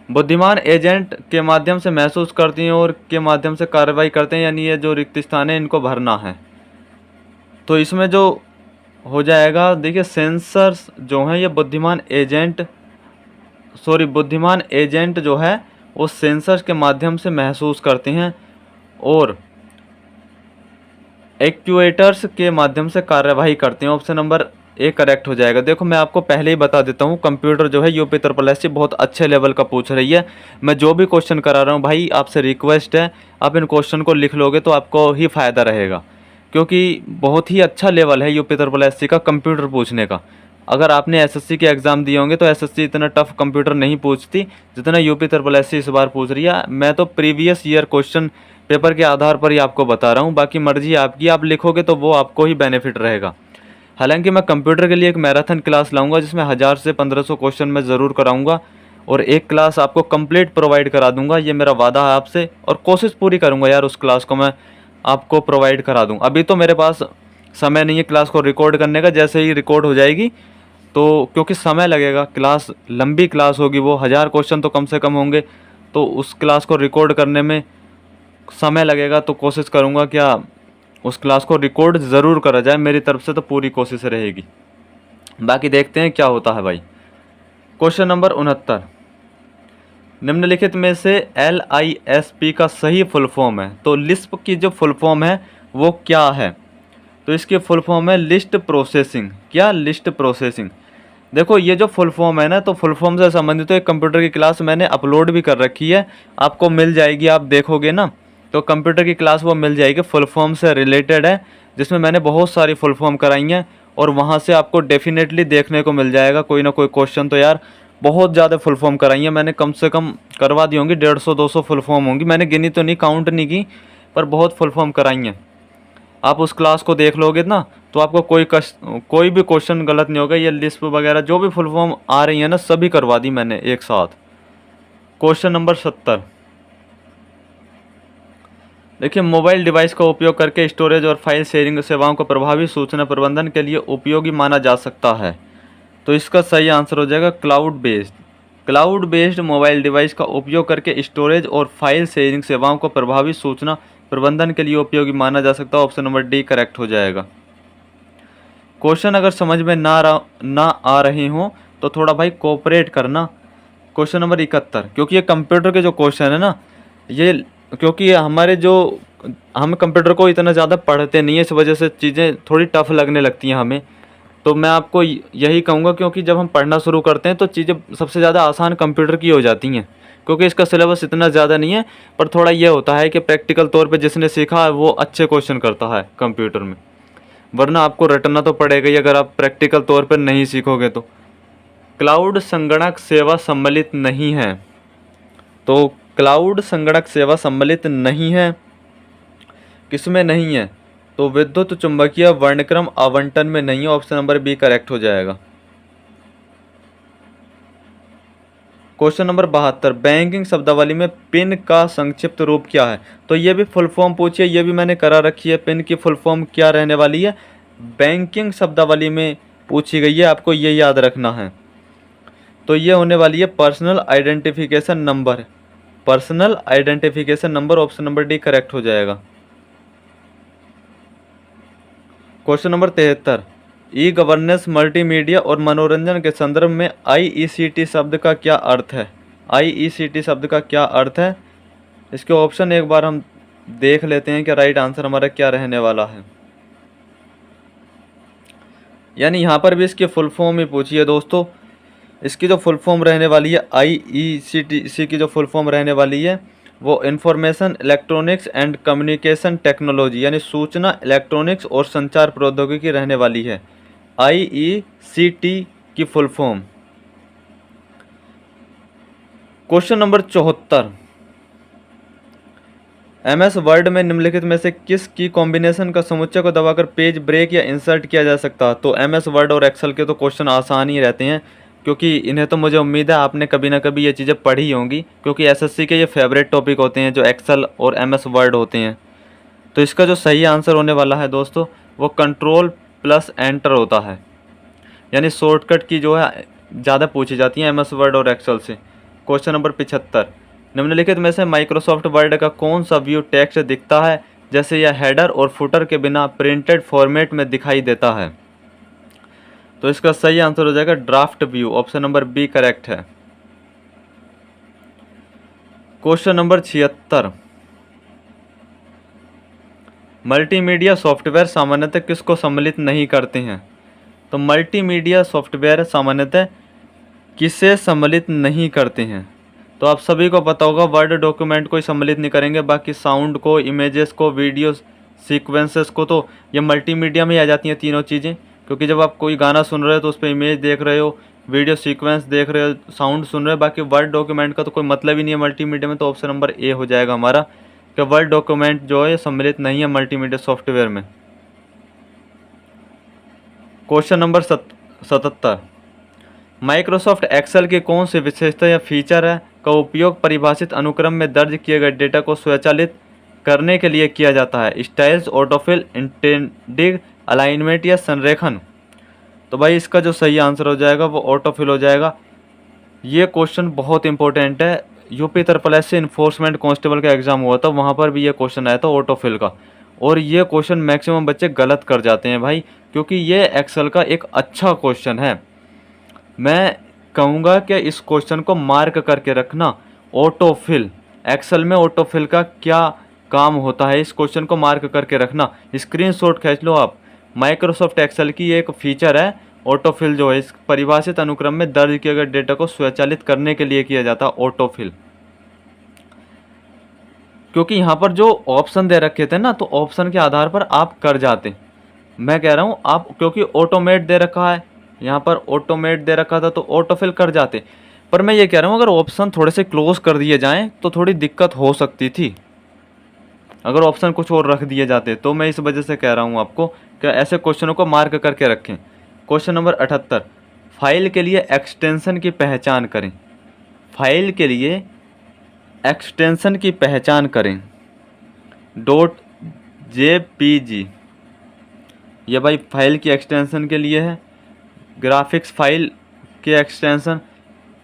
S1: बुद्धिमान एजेंट के माध्यम से महसूस करती हैं और के माध्यम से कार्रवाई करते हैं, यानी ये जो रिक्त स्थान है इनको भरना है। तो इसमें जो हो जाएगा, देखिए सेंसर्स जो हैं ये बुद्धिमान एजेंट जो है वो सेंसर्स के माध्यम से महसूस करते हैं और एक्चुएटर्स के माध्यम से कार्यवाही करते हैं। ऑप्शन नंबर ए करेक्ट हो जाएगा। देखो मैं आपको पहले ही बता देता हूँ, कंप्यूटर जो है यूपी ट्रिपल बहुत अच्छे लेवल का पूछ रही है। मैं जो भी क्वेश्चन करा रहा हूँ भाई, आपसे रिक्वेस्ट है आप इन क्वेश्चन को लिख लोगे तो आपको ही फ़ायदा रहेगा, क्योंकि बहुत ही अच्छा लेवल है यूपी ट्रिपल का कंप्यूटर पूछने का। अगर आपने एसएससी के एग्ज़ाम दिए होंगे तो एसएससी इतना टफ कंप्यूटर नहीं पूछती जितना यूपी ट्रिपल इस बार पूछ रही है। मैं तो प्रीवियस ईयर क्वेश्चन पेपर के आधार पर ही आपको बता रहा हूँ, बाकी मर्जी आपकी, आप लिखोगे तो वो आपको ही बेनिफिट रहेगा। हालांकि मैं कंप्यूटर के लिए एक मैराथन क्लास लाऊंगा जिसमें 1000 से 1500 क्वेश्चन मैं ज़रूर कराऊंगा और एक क्लास आपको कंप्लीट प्रोवाइड करा दूंगा, ये मेरा वादा है आपसे, और कोशिश पूरी करूंगा यार उस क्लास को मैं आपको प्रोवाइड करा दूँ। अभी तो मेरे पास समय नहीं है क्लास को रिकॉर्ड करने का, जैसे ही रिकॉर्ड हो जाएगी तो क्योंकि समय लगेगा, क्लास लंबी क्लास होगी, वो 1000 क्वेश्चन तो कम से कम होंगे, तो उस क्लास को रिकॉर्ड करने में समय लगेगा। तो कोशिश करूँगा क्या उस क्लास को रिकॉर्ड ज़रूर करा जाए, मेरी तरफ से तो पूरी कोशिश रहेगी। बाकी देखते हैं क्या होता है भाई। क्वेश्चन नंबर 69, निम्नलिखित में से LISP का सही फुल फॉर्म है। तो लिस्प की जो फुल फॉर्म है वो क्या है? तो इसकी फुल फॉर्म है लिस्ट प्रोसेसिंग। क्या? List processing. देखो ये जो फुल फॉर्म है ना, तो फुल फॉर्म से संबंधित तो एक कंप्यूटर की क्लास मैंने अपलोड भी कर रखी है, आपको मिल जाएगी, आप देखोगे ना तो कंप्यूटर की क्लास वो मिल जाएगी, फुल फॉर्म से रिलेटेड है, जिसमें मैंने बहुत सारी फुल फॉर्म कराई हैं और वहाँ से आपको डेफिनेटली देखने को मिल जाएगा कोई ना कोई क्वेश्चन। तो यार बहुत ज़्यादा फुल फॉर्म कराई हैं मैंने, कम से कम करवा दी होंगी 150-200 फुल फॉर्म होंगी, मैंने गिनी तो नहीं, काउंट नहीं की, पर बहुत फुल फॉर्म कराई हैं। आप उस क्लास को देख लोगे ना तो आपको कोई भी क्वेश्चन गलत नहीं होगा। ये लिस्ट वगैरह जो भी फुल फॉर्म आ रही है ना सभी करवा दी मैंने एक साथ। क्वेश्चन नंबर 70, देखिए मोबाइल डिवाइस का उपयोग करके स्टोरेज और फाइल शेयरिंग सेवाओं को प्रभावी सूचना प्रबंधन के लिए उपयोगी माना जा सकता है। तो इसका सही आंसर हो जाएगा क्लाउड बेस्ड मोबाइल डिवाइस का उपयोग करके स्टोरेज और फाइल शेयरिंग सेवाओं को प्रभावी सूचना प्रबंधन के लिए उपयोगी माना जा सकता है। ऑप्शन नंबर डी करेक्ट हो जाएगा। क्वेश्चन अगर समझ में ना आ रहे हो तो थोड़ा भाई कोऑपरेट करना। क्वेश्चन नंबर 71, क्योंकि ये कंप्यूटर के जो क्वेश्चन है ना, ये क्योंकि हम कंप्यूटर को इतना ज़्यादा पढ़ते नहीं है, इस वजह से चीज़ें थोड़ी टफ लगने लगती हैं हमें। तो मैं आपको यही कहूँगा, क्योंकि जब हम पढ़ना शुरू करते हैं तो चीज़ें सबसे ज़्यादा आसान कंप्यूटर की हो जाती हैं, क्योंकि इसका सिलेबस इतना ज़्यादा नहीं है, पर थोड़ा ये होता है कि प्रैक्टिकल तौर पे जिसने सीखा है वो अच्छे क्वेश्चन करता है कंप्यूटर में, वरना आपको रटना तो पड़ेगा ही अगर आप प्रैक्टिकल तौर पर नहीं सीखोगे तो। क्लाउड संगणक सेवा सम्मिलित नहीं है, तो क्लाउड संगणक सेवा सम्मिलित नहीं है, किसमें नहीं है? तो विद्युत चुंबकीय वर्णक्रम आवंटन में नहीं है। ऑप्शन नंबर बी करेक्ट हो जाएगा। क्वेश्चन नंबर 72, बैंकिंग शब्दावली में पिन का संक्षिप्त रूप क्या है? तो ये भी फुल फॉर्म पूछिए, ये भी मैंने करा रखी है। पिन की फुल फॉर्म क्या रहने वाली है? बैंकिंग शब्दावली में पूछी गई है, आपको ये याद रखना है। तो ये होने वाली है personal identification number. Personal identification number, option number D correct हो जाएगा। Question number 73, e governance multimedia और मनोरंजन के संदर्भ में IECT शब्द का क्या अर्थ है? IECT शब्द का क्या अर्थ है? इसके ऑप्शन एक बार हम देख लेते हैं कि राइट आंसर हमारा क्या रहने वाला है। यानी यहाँ पर भी इसकी फुल फॉर्म ही पूछी है दोस्तों। इसकी जो फुल फॉर्म रहने वाली है IECT की जो फुल फॉर्म रहने वाली है वो information electronics and communication technology, यानी सूचना इलेक्ट्रॉनिक्स और संचार प्रौद्योगिकी रहने वाली है IECT की full form. Question number 74, MS word में निम्नलिखित में से किस की कॉम्बिनेशन का समुच्चय को दबाकर पेज ब्रेक या इंसर्ट किया जा सकता है? तो MS वर्ड और एक्सेल के तो क्वेश्चन आसान ही रहते हैं, क्योंकि इन्हें तो मुझे उम्मीद है आपने कभी ना कभी ये चीज़ें पढ़ी होंगी, क्योंकि SSC के ये फेवरेट टॉपिक होते हैं जो एक्सेल और MS वर्ड होते हैं। तो इसका जो सही आंसर होने वाला है दोस्तों वो कंट्रोल प्लस एंटर होता है, यानी शॉर्टकट की जो है ज़्यादा पूछी जाती है MS वर्ड और एक्सेल से। क्वेश्चन नंबर 75, निम्नलिखित में से माइक्रोसॉफ्ट वर्ड का कौन सा व्यू टेक्स्ट दिखता है? जैसे यह हेडर और फुटर के बिना प्रिंटेड फॉर्मेट में दिखाई देता है। तो इसका सही आंसर हो जाएगा draft view, option number B correct है। क्वेश्चन नंबर 76, मल्टीमीडिया सॉफ्टवेयर सामान्यतः किसको सम्मिलित नहीं करते हैं? तो मल्टीमीडिया सॉफ्टवेयर सामान्यतः किसे सम्मिलित नहीं करते हैं? तो आप सभी को पता होगा वर्ड डॉक्यूमेंट को ही सम्मिलित नहीं करेंगे, बाकी साउंड को, इमेजेस को, वीडियो सीक्वेंसेस को, तो ये मल्टीमीडिया में ही आ जाती हैं तीनों चीज़ें। क्योंकि जब आप कोई गाना सुन रहे हो तो उस पर इमेज देख रहे हो, वीडियो सीक्वेंस देख रहे हो, साउंड सुन रहे हो, बाकी वर्ड डॉक्यूमेंट का तो कोई मतलब ही नहीं है मल्टीमीडिया में। तो ऑप्शन नंबर ए हो जाएगा हमारा कि वर्ड डॉक्यूमेंट जो है सम्मिलित नहीं है मल्टीमीडिया सॉफ्टवेयर में। क्वेश्चन नंबर 77, माइक्रोसॉफ्ट एक्सेल की कौन सी विशेषता या फीचर है का उपयोग परिभाषित अनुक्रम में दर्ज किए गए डेटा को स्वचालित करने के लिए किया जाता है? स्टाइल्स, ऑटोफिल, इंटेंडेड अलाइनमेंट या संरेखन? तो भाई इसका जो सही आंसर हो जाएगा वो ऑटोफिल हो जाएगा। ये क्वेश्चन बहुत इंपॉर्टेंट है। यूपी से इन्फोर्समेंट कांस्टेबल का एग्जाम हुआ था, वहाँ पर भी ये क्वेश्चन आया था ऑटोफिल का। और ये क्वेश्चन मैक्सिमम बच्चे गलत कर जाते हैं भाई, क्योंकि ये एक्सेल का एक अच्छा क्वेश्चन है। मैं कहूँगा कि इस क्वेश्चन को मार्क करके रखना, ऑटोफिल। एक्सेल में ऑटोफिल का क्या काम होता है, इस क्वेश्चन को मार्क करके रखना, स्क्रीनशॉट खींच लो आप। माइक्रोसॉफ्ट एक्सेल की एक फीचर है ऑटोफिल, जो है इस परिभाषित अनुक्रम में दर्ज किए गए डेटा को स्वचालित करने के लिए किया जाता है ऑटोफिल। क्योंकि यहाँ पर जो ऑप्शन दे रखे थे ना, तो ऑप्शन के आधार पर आप कर जाते। मैं कह रहा हूँ आप, क्योंकि ऑटोमेट दे रखा है, यहाँ पर ऑटोमेट दे रखा था तो ऑटोफिल कर जाते। पर मैं ये कह रहा हूँ अगर ऑप्शन थोड़े से क्लोज कर दिए जाएं तो थोड़ी दिक्कत हो सकती थी, अगर ऑप्शन कुछ और रख दिए जाते। तो मैं इस वजह से कह रहा हूँ आपको कि ऐसे क्वेश्चनों को मार्क करके रखें। क्वेश्चन नंबर 78, फाइल के लिए एक्सटेंशन की पहचान करें। फाइल के लिए एक्सटेंशन की पहचान करें। .jpg, ये भाई फाइल की एक्सटेंशन के लिए है। ग्राफिक्स फाइल के एक्सटेंशन,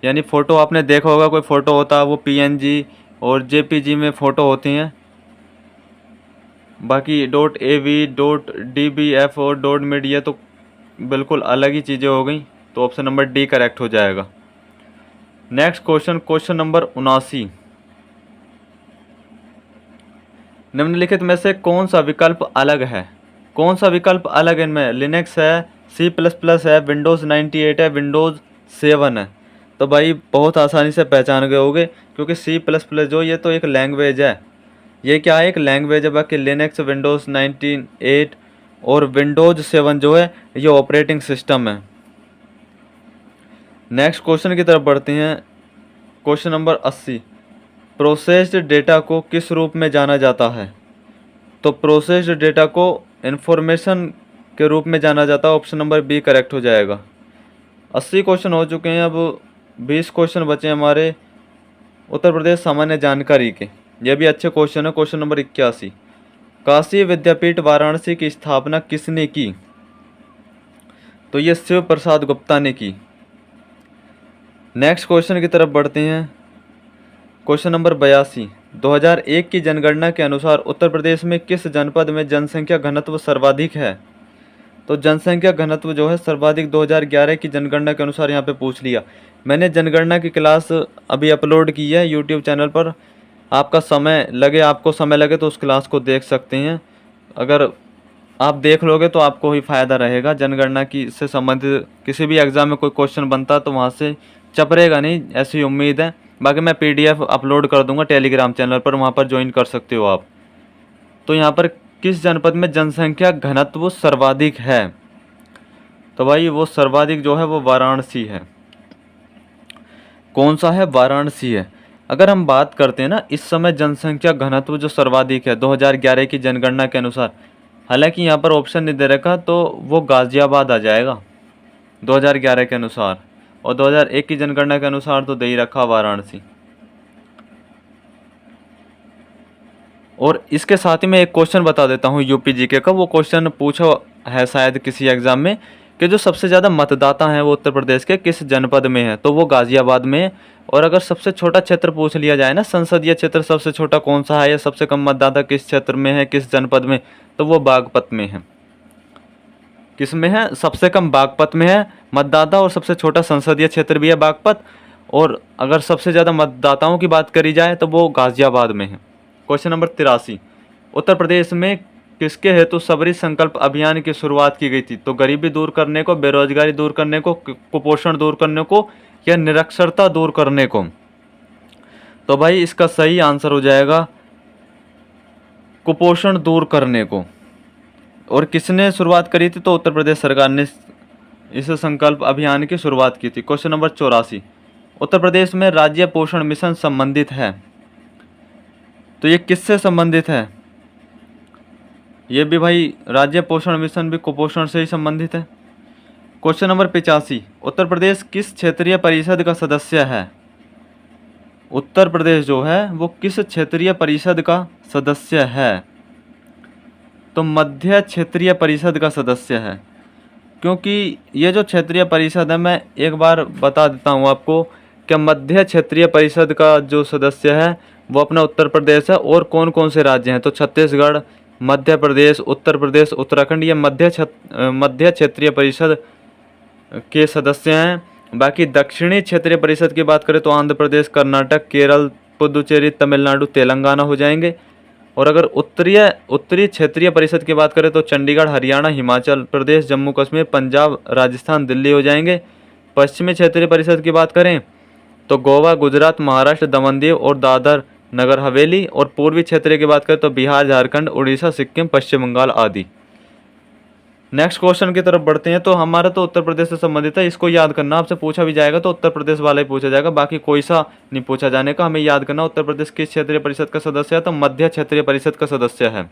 S1: यानी फ़ोटो आपने देखा होगा, कोई फ़ोटो होता है वो png और jpg में फ़ोटो होती हैं। बाकी .av, .dbf और .media तो बिल्कुल अलग ही चीज़ें हो गई। तो ऑप्शन नंबर डी करेक्ट हो जाएगा। नेक्स्ट क्वेश्चन, क्वेश्चन नंबर 79, निम्नलिखित में से कौन सा विकल्प अलग है? कौन सा विकल्प अलग है इनमें? लिनक्स है, C++ है, विंडोज़ 98 है, विंडोज़ 7 है। तो भाई बहुत आसानी से पहचान गए होगे, क्योंकि C++ जो ये तो एक लैंग्वेज है, ये क्या है, एक लैंग्वेज है। बाकी लिनक्स, विंडोज़ 98 और विंडोज़ 7 जो है ये ऑपरेटिंग सिस्टम है। नेक्स्ट क्वेश्चन की तरफ बढ़ते हैं। क्वेश्चन नंबर 80, प्रोसेस्ड डेटा को किस रूप में जाना जाता है? तो प्रोसेस्ड डेटा को इंफॉर्मेशन के रूप में जाना जाता है। ऑप्शन नंबर बी करेक्ट हो जाएगा। 80 क्वेश्चन हो चुके हैं, अब 20 क्वेश्चन बचे हमारे उत्तर प्रदेश सामान्य जानकारी के। ये भी अच्छे क्वेश्चन है। क्वेश्चन नंबर 81, काशी विद्यापीठ वाराणसी की स्थापना किसने की? तो ये शिव प्रसाद गुप्ता ने की। नेक्स्ट क्वेश्चन की तरफ बढ़ते हैं। क्वेश्चन नंबर 82, 2001 की जनगणना के अनुसार उत्तर प्रदेश में किस जनपद में जनसंख्या घनत्व सर्वाधिक है? तो जनसंख्या घनत्व जो है सर्वाधिक 2011 की जनगणना के अनुसार यहाँ पे पूछ लिया। मैंने जनगणना की क्लास अभी अपलोड की है यूट्यूब चैनल पर, आपका समय लगे, आपको समय लगे तो उस क्लास को देख सकते हैं। अगर आप देख लोगे तो आपको ही फ़ायदा रहेगा। जनगणना की से संबंधित किसी भी एग्ज़ाम में कोई क्वेश्चन बनता तो वहाँ से चपरेगा नहीं, ऐसी उम्मीद है। बाकी मैं PDF अपलोड कर दूंगा टेलीग्राम चैनल पर, वहाँ पर ज्वाइन कर सकते हो आप। तो यहाँ पर किस जनपद में जनसंख्या घनत्व सर्वाधिक है? तो भाई वो सर्वाधिक जो है वो वाराणसी है। कौन सा है? वाराणसी है। अगर हम बात करते हैं ना, इस समय जनसंख्या घनत्व जो सर्वाधिक है 2011 की जनगणना के अनुसार, हालांकि यहाँ पर ऑप्शन नहीं दे रखा, तो वो गाज़ियाबाद आ जाएगा 2011 के अनुसार, और 2001 की जनगणना के अनुसार तो दे ही रखा वाराणसी। और इसके साथ ही मैं एक क्वेश्चन बता देता हूँ यूपी जीके का। वो क्वेश्चन पूछा है शायद किसी एग्ज़ाम में कि जो सबसे ज़्यादा मतदाता हैं वो उत्तर प्रदेश के किस जनपद में है, तो वो गाज़ियाबाद में है। और अगर सबसे छोटा क्षेत्र पूछ लिया जाए ना, संसदीय क्षेत्र सबसे छोटा कौन सा है या सबसे कम मतदाता किस क्षेत्र में है, किस जनपद में, तो वो बागपत में है। किस में है? सबसे कम बागपत में है मतदाता, और सबसे छोटा संसदीय क्षेत्र भी है बागपत। और अगर सबसे ज़्यादा मतदाताओं की बात करी जाए तो वो गाज़ियाबाद में है। क्वेश्चन नंबर 83, उत्तर प्रदेश में किसके हेतु सबरी संकल्प अभियान की शुरुआत की गई थी? तो गरीबी दूर करने को, बेरोजगारी दूर करने को, कुपोषण दूर करने को, या निरक्षरता दूर करने को? तो भाई इसका सही आंसर हो जाएगा कुपोषण दूर करने को। और किसने शुरुआत करी थी? तो उत्तर प्रदेश सरकार ने इस संकल्प अभियान की शुरुआत की थी। क्वेश्चन नंबर 84, उत्तर प्रदेश में राज्य पोषण मिशन संबंधित है, तो ये किससे संबंधित है? ये भी भाई राज्य पोषण मिशन भी कुपोषण से ही संबंधित है। क्वेश्चन नंबर 85, उत्तर प्रदेश किस क्षेत्रीय परिषद का सदस्य है? उत्तर प्रदेश जो है वो किस क्षेत्रीय परिषद का सदस्य है? तो मध्य क्षेत्रीय परिषद का सदस्य है। क्योंकि ये जो क्षेत्रीय परिषद है, मैं एक बार बता देता हूँ आपको कि मध्य क्षेत्रीय परिषद का जो सदस्य है वो अपना उत्तर प्रदेश है। और कौन कौन से राज्य हैं? तो छत्तीसगढ़, मध्य प्रदेश, उत्तर प्रदेश, उत्तराखंड, ये मध्य क्षेत्रीय परिषद के सदस्य हैं। बाकी दक्षिणी क्षेत्रीय परिषद की बात करें तो आंध्र प्रदेश, कर्नाटक, केरल, पुदुचेरी, तमिलनाडु, तेलंगाना हो जाएंगे। और अगर उत्तरी क्षेत्रीय परिषद की बात करें तो चंडीगढ़, हरियाणा, हिमाचल प्रदेश, जम्मू कश्मीर, पंजाब, राजस्थान, दिल्ली हो जाएंगे। पश्चिमी क्षेत्रीय परिषद की बात करें तो गोवा, गुजरात, महाराष्ट्र, दमन दीव और दादर नगर हवेली। और पूर्वी क्षेत्रीय की बात करें तो बिहार, झारखंड, उड़ीसा, सिक्किम, पश्चिम बंगाल आदि। नेक्स्ट क्वेश्चन की तरफ बढ़ते हैं। तो हमारा तो उत्तर प्रदेश से संबंधित है, इसको याद करना। आपसे पूछा भी जाएगा तो उत्तर प्रदेश वाला ही पूछा जाएगा, बाकी कोई सा नहीं पूछा जाने का। हमें याद करना उत्तर प्रदेश किस क्षेत्रीय परिषद का सदस्य है, तो मध्य क्षेत्रीय परिषद का सदस्य है।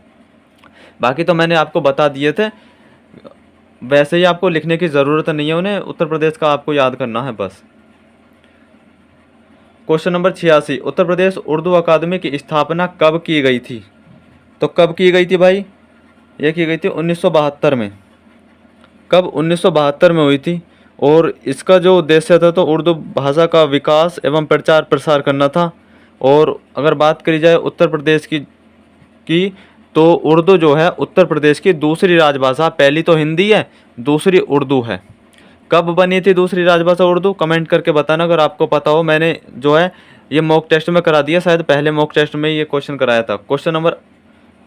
S1: बाकी तो मैंने आपको बता दिए थे, वैसे ही आपको लिखने की ज़रूरत नहीं है उन्हें, उत्तर प्रदेश का आपको याद करना है बस। क्वेश्चन नंबर 86, उत्तर प्रदेश उर्दू अकादमी की स्थापना कब की गई थी? तो कब की गई थी भाई? ये की गई थी 1972 में। कब? 1972 में हुई थी। और इसका जो उद्देश्य था तो उर्दू भाषा का विकास एवं प्रचार प्रसार करना था। और अगर बात करी जाए उत्तर प्रदेश की तो उर्दू जो है उत्तर प्रदेश की दूसरी राजभाषा, पहली तो हिंदी है, दूसरी उर्दू है। कब बनी थी दूसरी राजभाषा उर्दू? कमेंट करके बताना अगर आपको पता हो। मैंने जो है ये मॉक टेस्ट में करा दिया, शायद पहले मॉक टेस्ट में ये क्वेश्चन कराया था। क्वेश्चन नंबर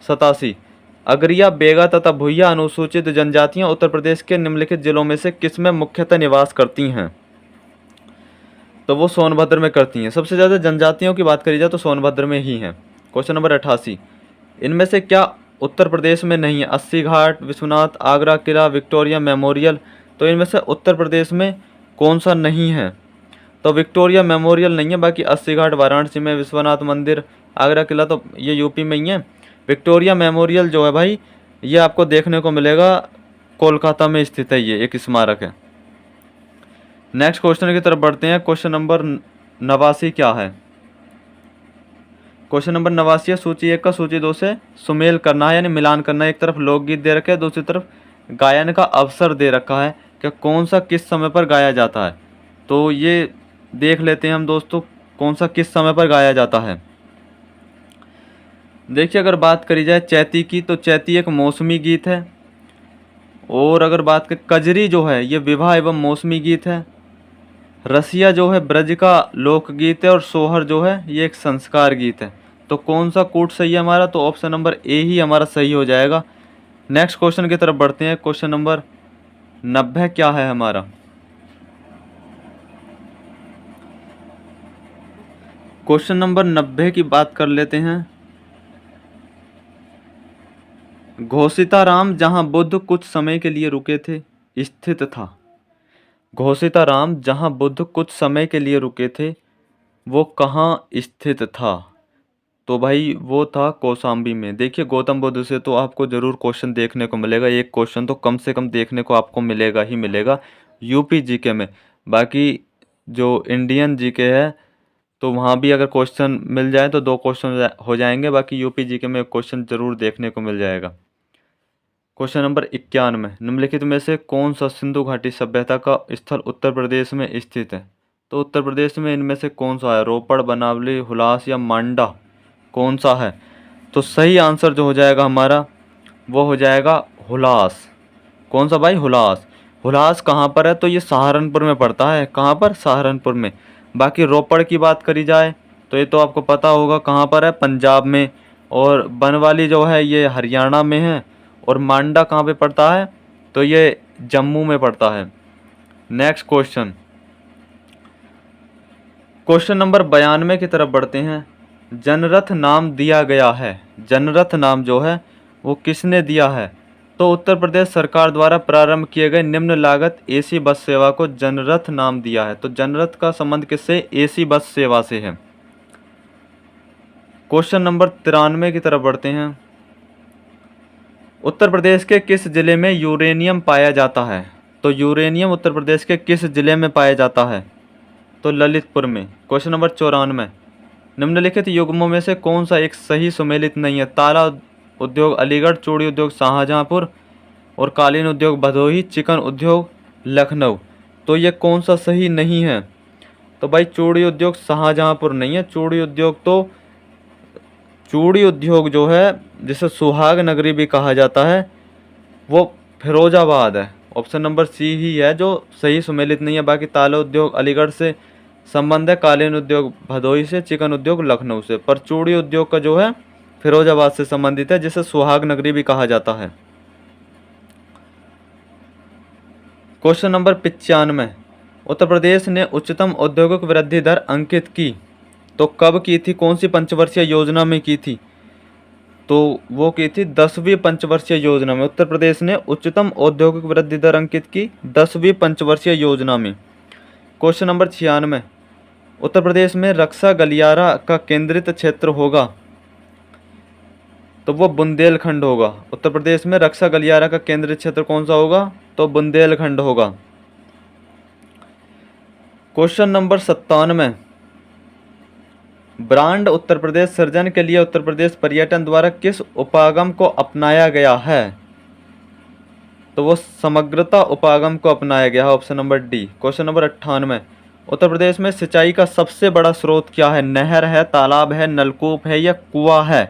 S1: 87, अगरिया, बेगा तथा भुइया अनुसूचित जनजातियां उत्तर प्रदेश के निम्नलिखित जिलों में से किस में मुख्यतः निवास करती हैं? तो वो सोनभद्र में करती हैं। सबसे ज़्यादा जनजातियों की बात करी जाए तो सोनभद्र में ही है। क्वेश्चन नंबर 88, इनमें से क्या उत्तर प्रदेश में नहीं है? अस्सी घाट, विश्वनाथ, आगरा किला, विक्टोरिया मेमोरियल। तो इनमें से उत्तर प्रदेश में कौन सा नहीं है? तो विक्टोरिया मेमोरियल नहीं है, बाकी अस्सी घाट वाराणसी में, विश्वनाथ मंदिर, आगरा किला तो ये यूपी में ही है। विक्टोरिया मेमोरियल जो है भाई ये आपको देखने को मिलेगा, कोलकाता में स्थित है, ये एक स्मारक है। नेक्स्ट क्वेश्चन की तरफ बढ़ते हैं। क्वेश्चन नंबर 89 क्या है? क्वेश्चन नंबर 89 है, सूची 1 का सूची 2 से सुमेल करना है, यानी मिलान करना है। एक तरफ लोकगीत दे रखा है, दूसरी तरफ गायन का अवसर दे रखा है कि कौन सा किस समय पर गाया जाता है। तो ये देख लेते हैं हम दोस्तों, कौन सा किस समय पर गाया जाता है। देखिए अगर बात करी जाए चैती की तो चैती एक मौसमी गीत है। और अगर बात करें कजरी जो है ये विवाह एवं मौसमी गीत है। रसिया जो है ब्रज का लोकगीत है। और सोहर जो है ये एक संस्कार गीत है। तो कौन सा कोड सही है हमारा? तो ऑप्शन नंबर ए ही हमारा सही हो जाएगा। नेक्स्ट क्वेश्चन की तरफ बढ़ते हैं। क्वेश्चन नंबर 90 क्या है हमारा? क्वेश्चन नंबर 90 की बात कर लेते हैं। घोषिताराम जहां बुद्ध कुछ समय के लिए रुके थे स्थित था। घोषिताराम जहां बुद्ध कुछ समय के लिए रुके थे वो कहाँ स्थित था? तो भाई वो था कौशाम्बी में। देखिए गौतम बुद्ध से तो आपको ज़रूर क्वेश्चन देखने को मिलेगा, एक क्वेश्चन तो कम से कम देखने को आपको मिलेगा ही मिलेगा यूपी जीके में। बाकी जो इंडियन जीके है तो वहाँ भी अगर क्वेश्चन मिल जाए तो 2 क्वेश्चन हो जाएंगे, बाकी यूपी जीके में एक क्वेश्चन ज़रूर देखने को मिल जाएगा। क्वेश्चन नंबर 91, निम्नलिखित में से कौन सा सिंधु घाटी सभ्यता का स्थल उत्तर प्रदेश में स्थित है? तो उत्तर प्रदेश में इनमें से कौन सा है? रोपड़, बनावली, हुलास या मांडा, कौन सा है? तो सही आंसर जो हो जाएगा हमारा वो हो जाएगा हुलास। कौन सा भाई? हुलास। हुलास कहाँ पर है? तो ये सहारनपुर में पड़ता है। कहाँ पर? सहारनपुर में। बाकी रोपड़ की बात करी जाए तो ये तो आपको पता होगा कहाँ पर है, पंजाब में। और बनवाली जो है ये हरियाणा में है। और मांडा कहाँ पे पड़ता है? तो ये जम्मू में पड़ता है। नेक्स्ट क्वेश्चन, क्वेश्चन नंबर 92 की तरफ बढ़ते हैं। जनरथ नाम दिया गया है, जनरथ नाम जो है वो किसने दिया है? तो उत्तर प्रदेश सरकार द्वारा प्रारंभ किए गए निम्न लागत एसी बस सेवा को जनरथ नाम दिया है। तो जनरथ का संबंध किससे? एसी बस सेवा से है। क्वेश्चन नंबर 93 की तरफ बढ़ते हैं। उत्तर प्रदेश के किस जिले में यूरेनियम पाया जाता है? तो यूरेनियम उत्तर प्रदेश के किस जिले में पाया जाता है? तो ललितपुर में। क्वेश्चन नंबर 94, निम्नलिखित युग्मों में से कौन सा एक सही सुमेलित नहीं है? ताला उद्योग अलीगढ़, चूड़ी उद्योग शाहजहांपुर और कालीन उद्योग भदोही, चिकन उद्योग लखनऊ। तो ये कौन सा सही नहीं है? तो भाई चूड़ी उद्योग शाहजहांपुर नहीं है। चूड़ी उद्योग जो है जिसे सुहाग नगरी भी कहा जाता है वो फिरोजाबाद है। ऑप्शन नंबर सी ही है जो सही सुमेलित नहीं है। बाकी ताला उद्योग अलीगढ़ से संबंध है, कालीन उद्योग भदोही से, चिकन उद्योग लखनऊ से। पर चूड़ी उद्योग का जो है फिरोजाबाद से संबंधित है जिसे सुहाग नगरी भी कहा जाता है। क्वेश्चन नंबर 95, उत्तर प्रदेश ने उच्चतम औद्योगिक वृद्धि दर अंकित की तो कब की थी? कौन सी पंचवर्षीय योजना में की थी? तो वो की थी 10वीं पंचवर्षीय योजना में। उत्तर प्रदेश ने उच्चतम औद्योगिक वृद्धि दर अंकित की 10वीं पंचवर्षीय योजना में। क्वेश्चन नंबर 96, उत्तर प्रदेश में रक्षा गलियारा का केंद्रित क्षेत्र होगा तो वो बुंदेलखंड होगा। उत्तर प्रदेश में रक्षा गलियारा का केंद्रित क्षेत्र कौन सा होगा? तो बुंदेलखंड होगा। Question number 97, brand Uttar Pradesh सृजन के लिए उत्तर प्रदेश पर्यटन द्वारा किस उपागम को अपनाया गया है? तो वो समग्रता उपागम को अपनाया गया है। Option number D. Question number 98, Uttar Pradesh में सिंचाई का सबसे बड़ा स्रोत क्या है? नहर है, तालाब है, नलकूप है या कुआं है?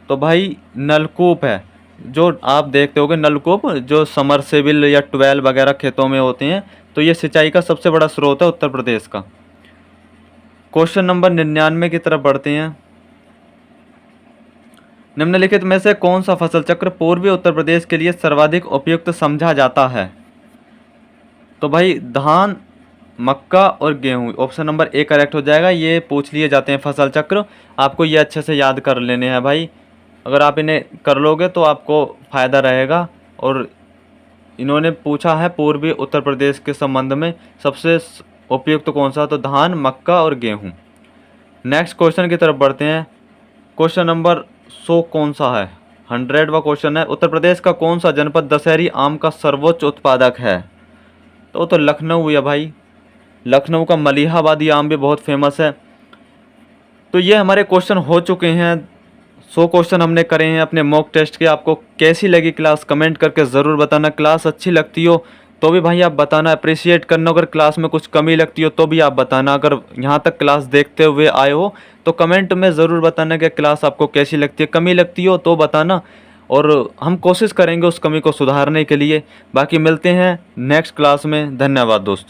S1: तो भाई नलकूप है। जो आप देखते होगे नलकूप जो समरसेबिल या ट्वेल वगैरह खेतों में होते हैं, तो ये सिंचाई का सबसे बड़ा स्रोत है उत्तर प्रदेश का। क्वेश्चन नंबर 99 की तरफ बढ़ते हैं। निम्नलिखित में से कौन सा फसल चक्र पूर्वी उत्तर प्रदेश के लिए सर्वाधिक उपयुक्त समझा जाता है? तो भाई धान, मक्का और गेहूं। ऑप्शन नंबर ए करेक्ट हो जाएगा। ये पूछ लिए जाते हैं फसल चक्र, आपको ये अच्छे से याद कर लेने हैं भाई। अगर आप इन्हें कर लोगे तो आपको फ़ायदा रहेगा। और इन्होंने पूछा है पूर्वी उत्तर प्रदेश के संबंध में सबसे उपयुक्त कौन सा? तो धान, मक्का और गेहूं। नेक्स्ट क्वेश्चन की तरफ बढ़ते हैं। क्वेश्चन नंबर 100 कौन सा है? 100वां क्वेश्चन है। उत्तर प्रदेश का कौन सा जनपद दशहरी आम का सर्वोच्च उत्पादक है? तो लखनऊ है भाई। लखनऊ का मलिहाबादी आम भी बहुत फेमस है। तो ये हमारे क्वेश्चन हो चुके हैं। 100 क्वेश्चन हमने करे हैं अपने मॉक टेस्ट के। आपको कैसी लगी क्लास कमेंट करके ज़रूर बताना। क्लास अच्छी लगती हो तो भी भाई आप बताना, अप्रिशिएट करना। अगर क्लास में कुछ कमी लगती हो तो भी आप बताना। अगर यहाँ तक क्लास देखते हुए आए हो तो कमेंट में ज़रूर बताना कि क्लास आपको कैसी लगती है। कमी लगती हो तो बताना और हम कोशिश करेंगे उस कमी को सुधारने के लिए। बाकी मिलते हैं नेक्स्ट क्लास में। धन्यवाद दोस्तों।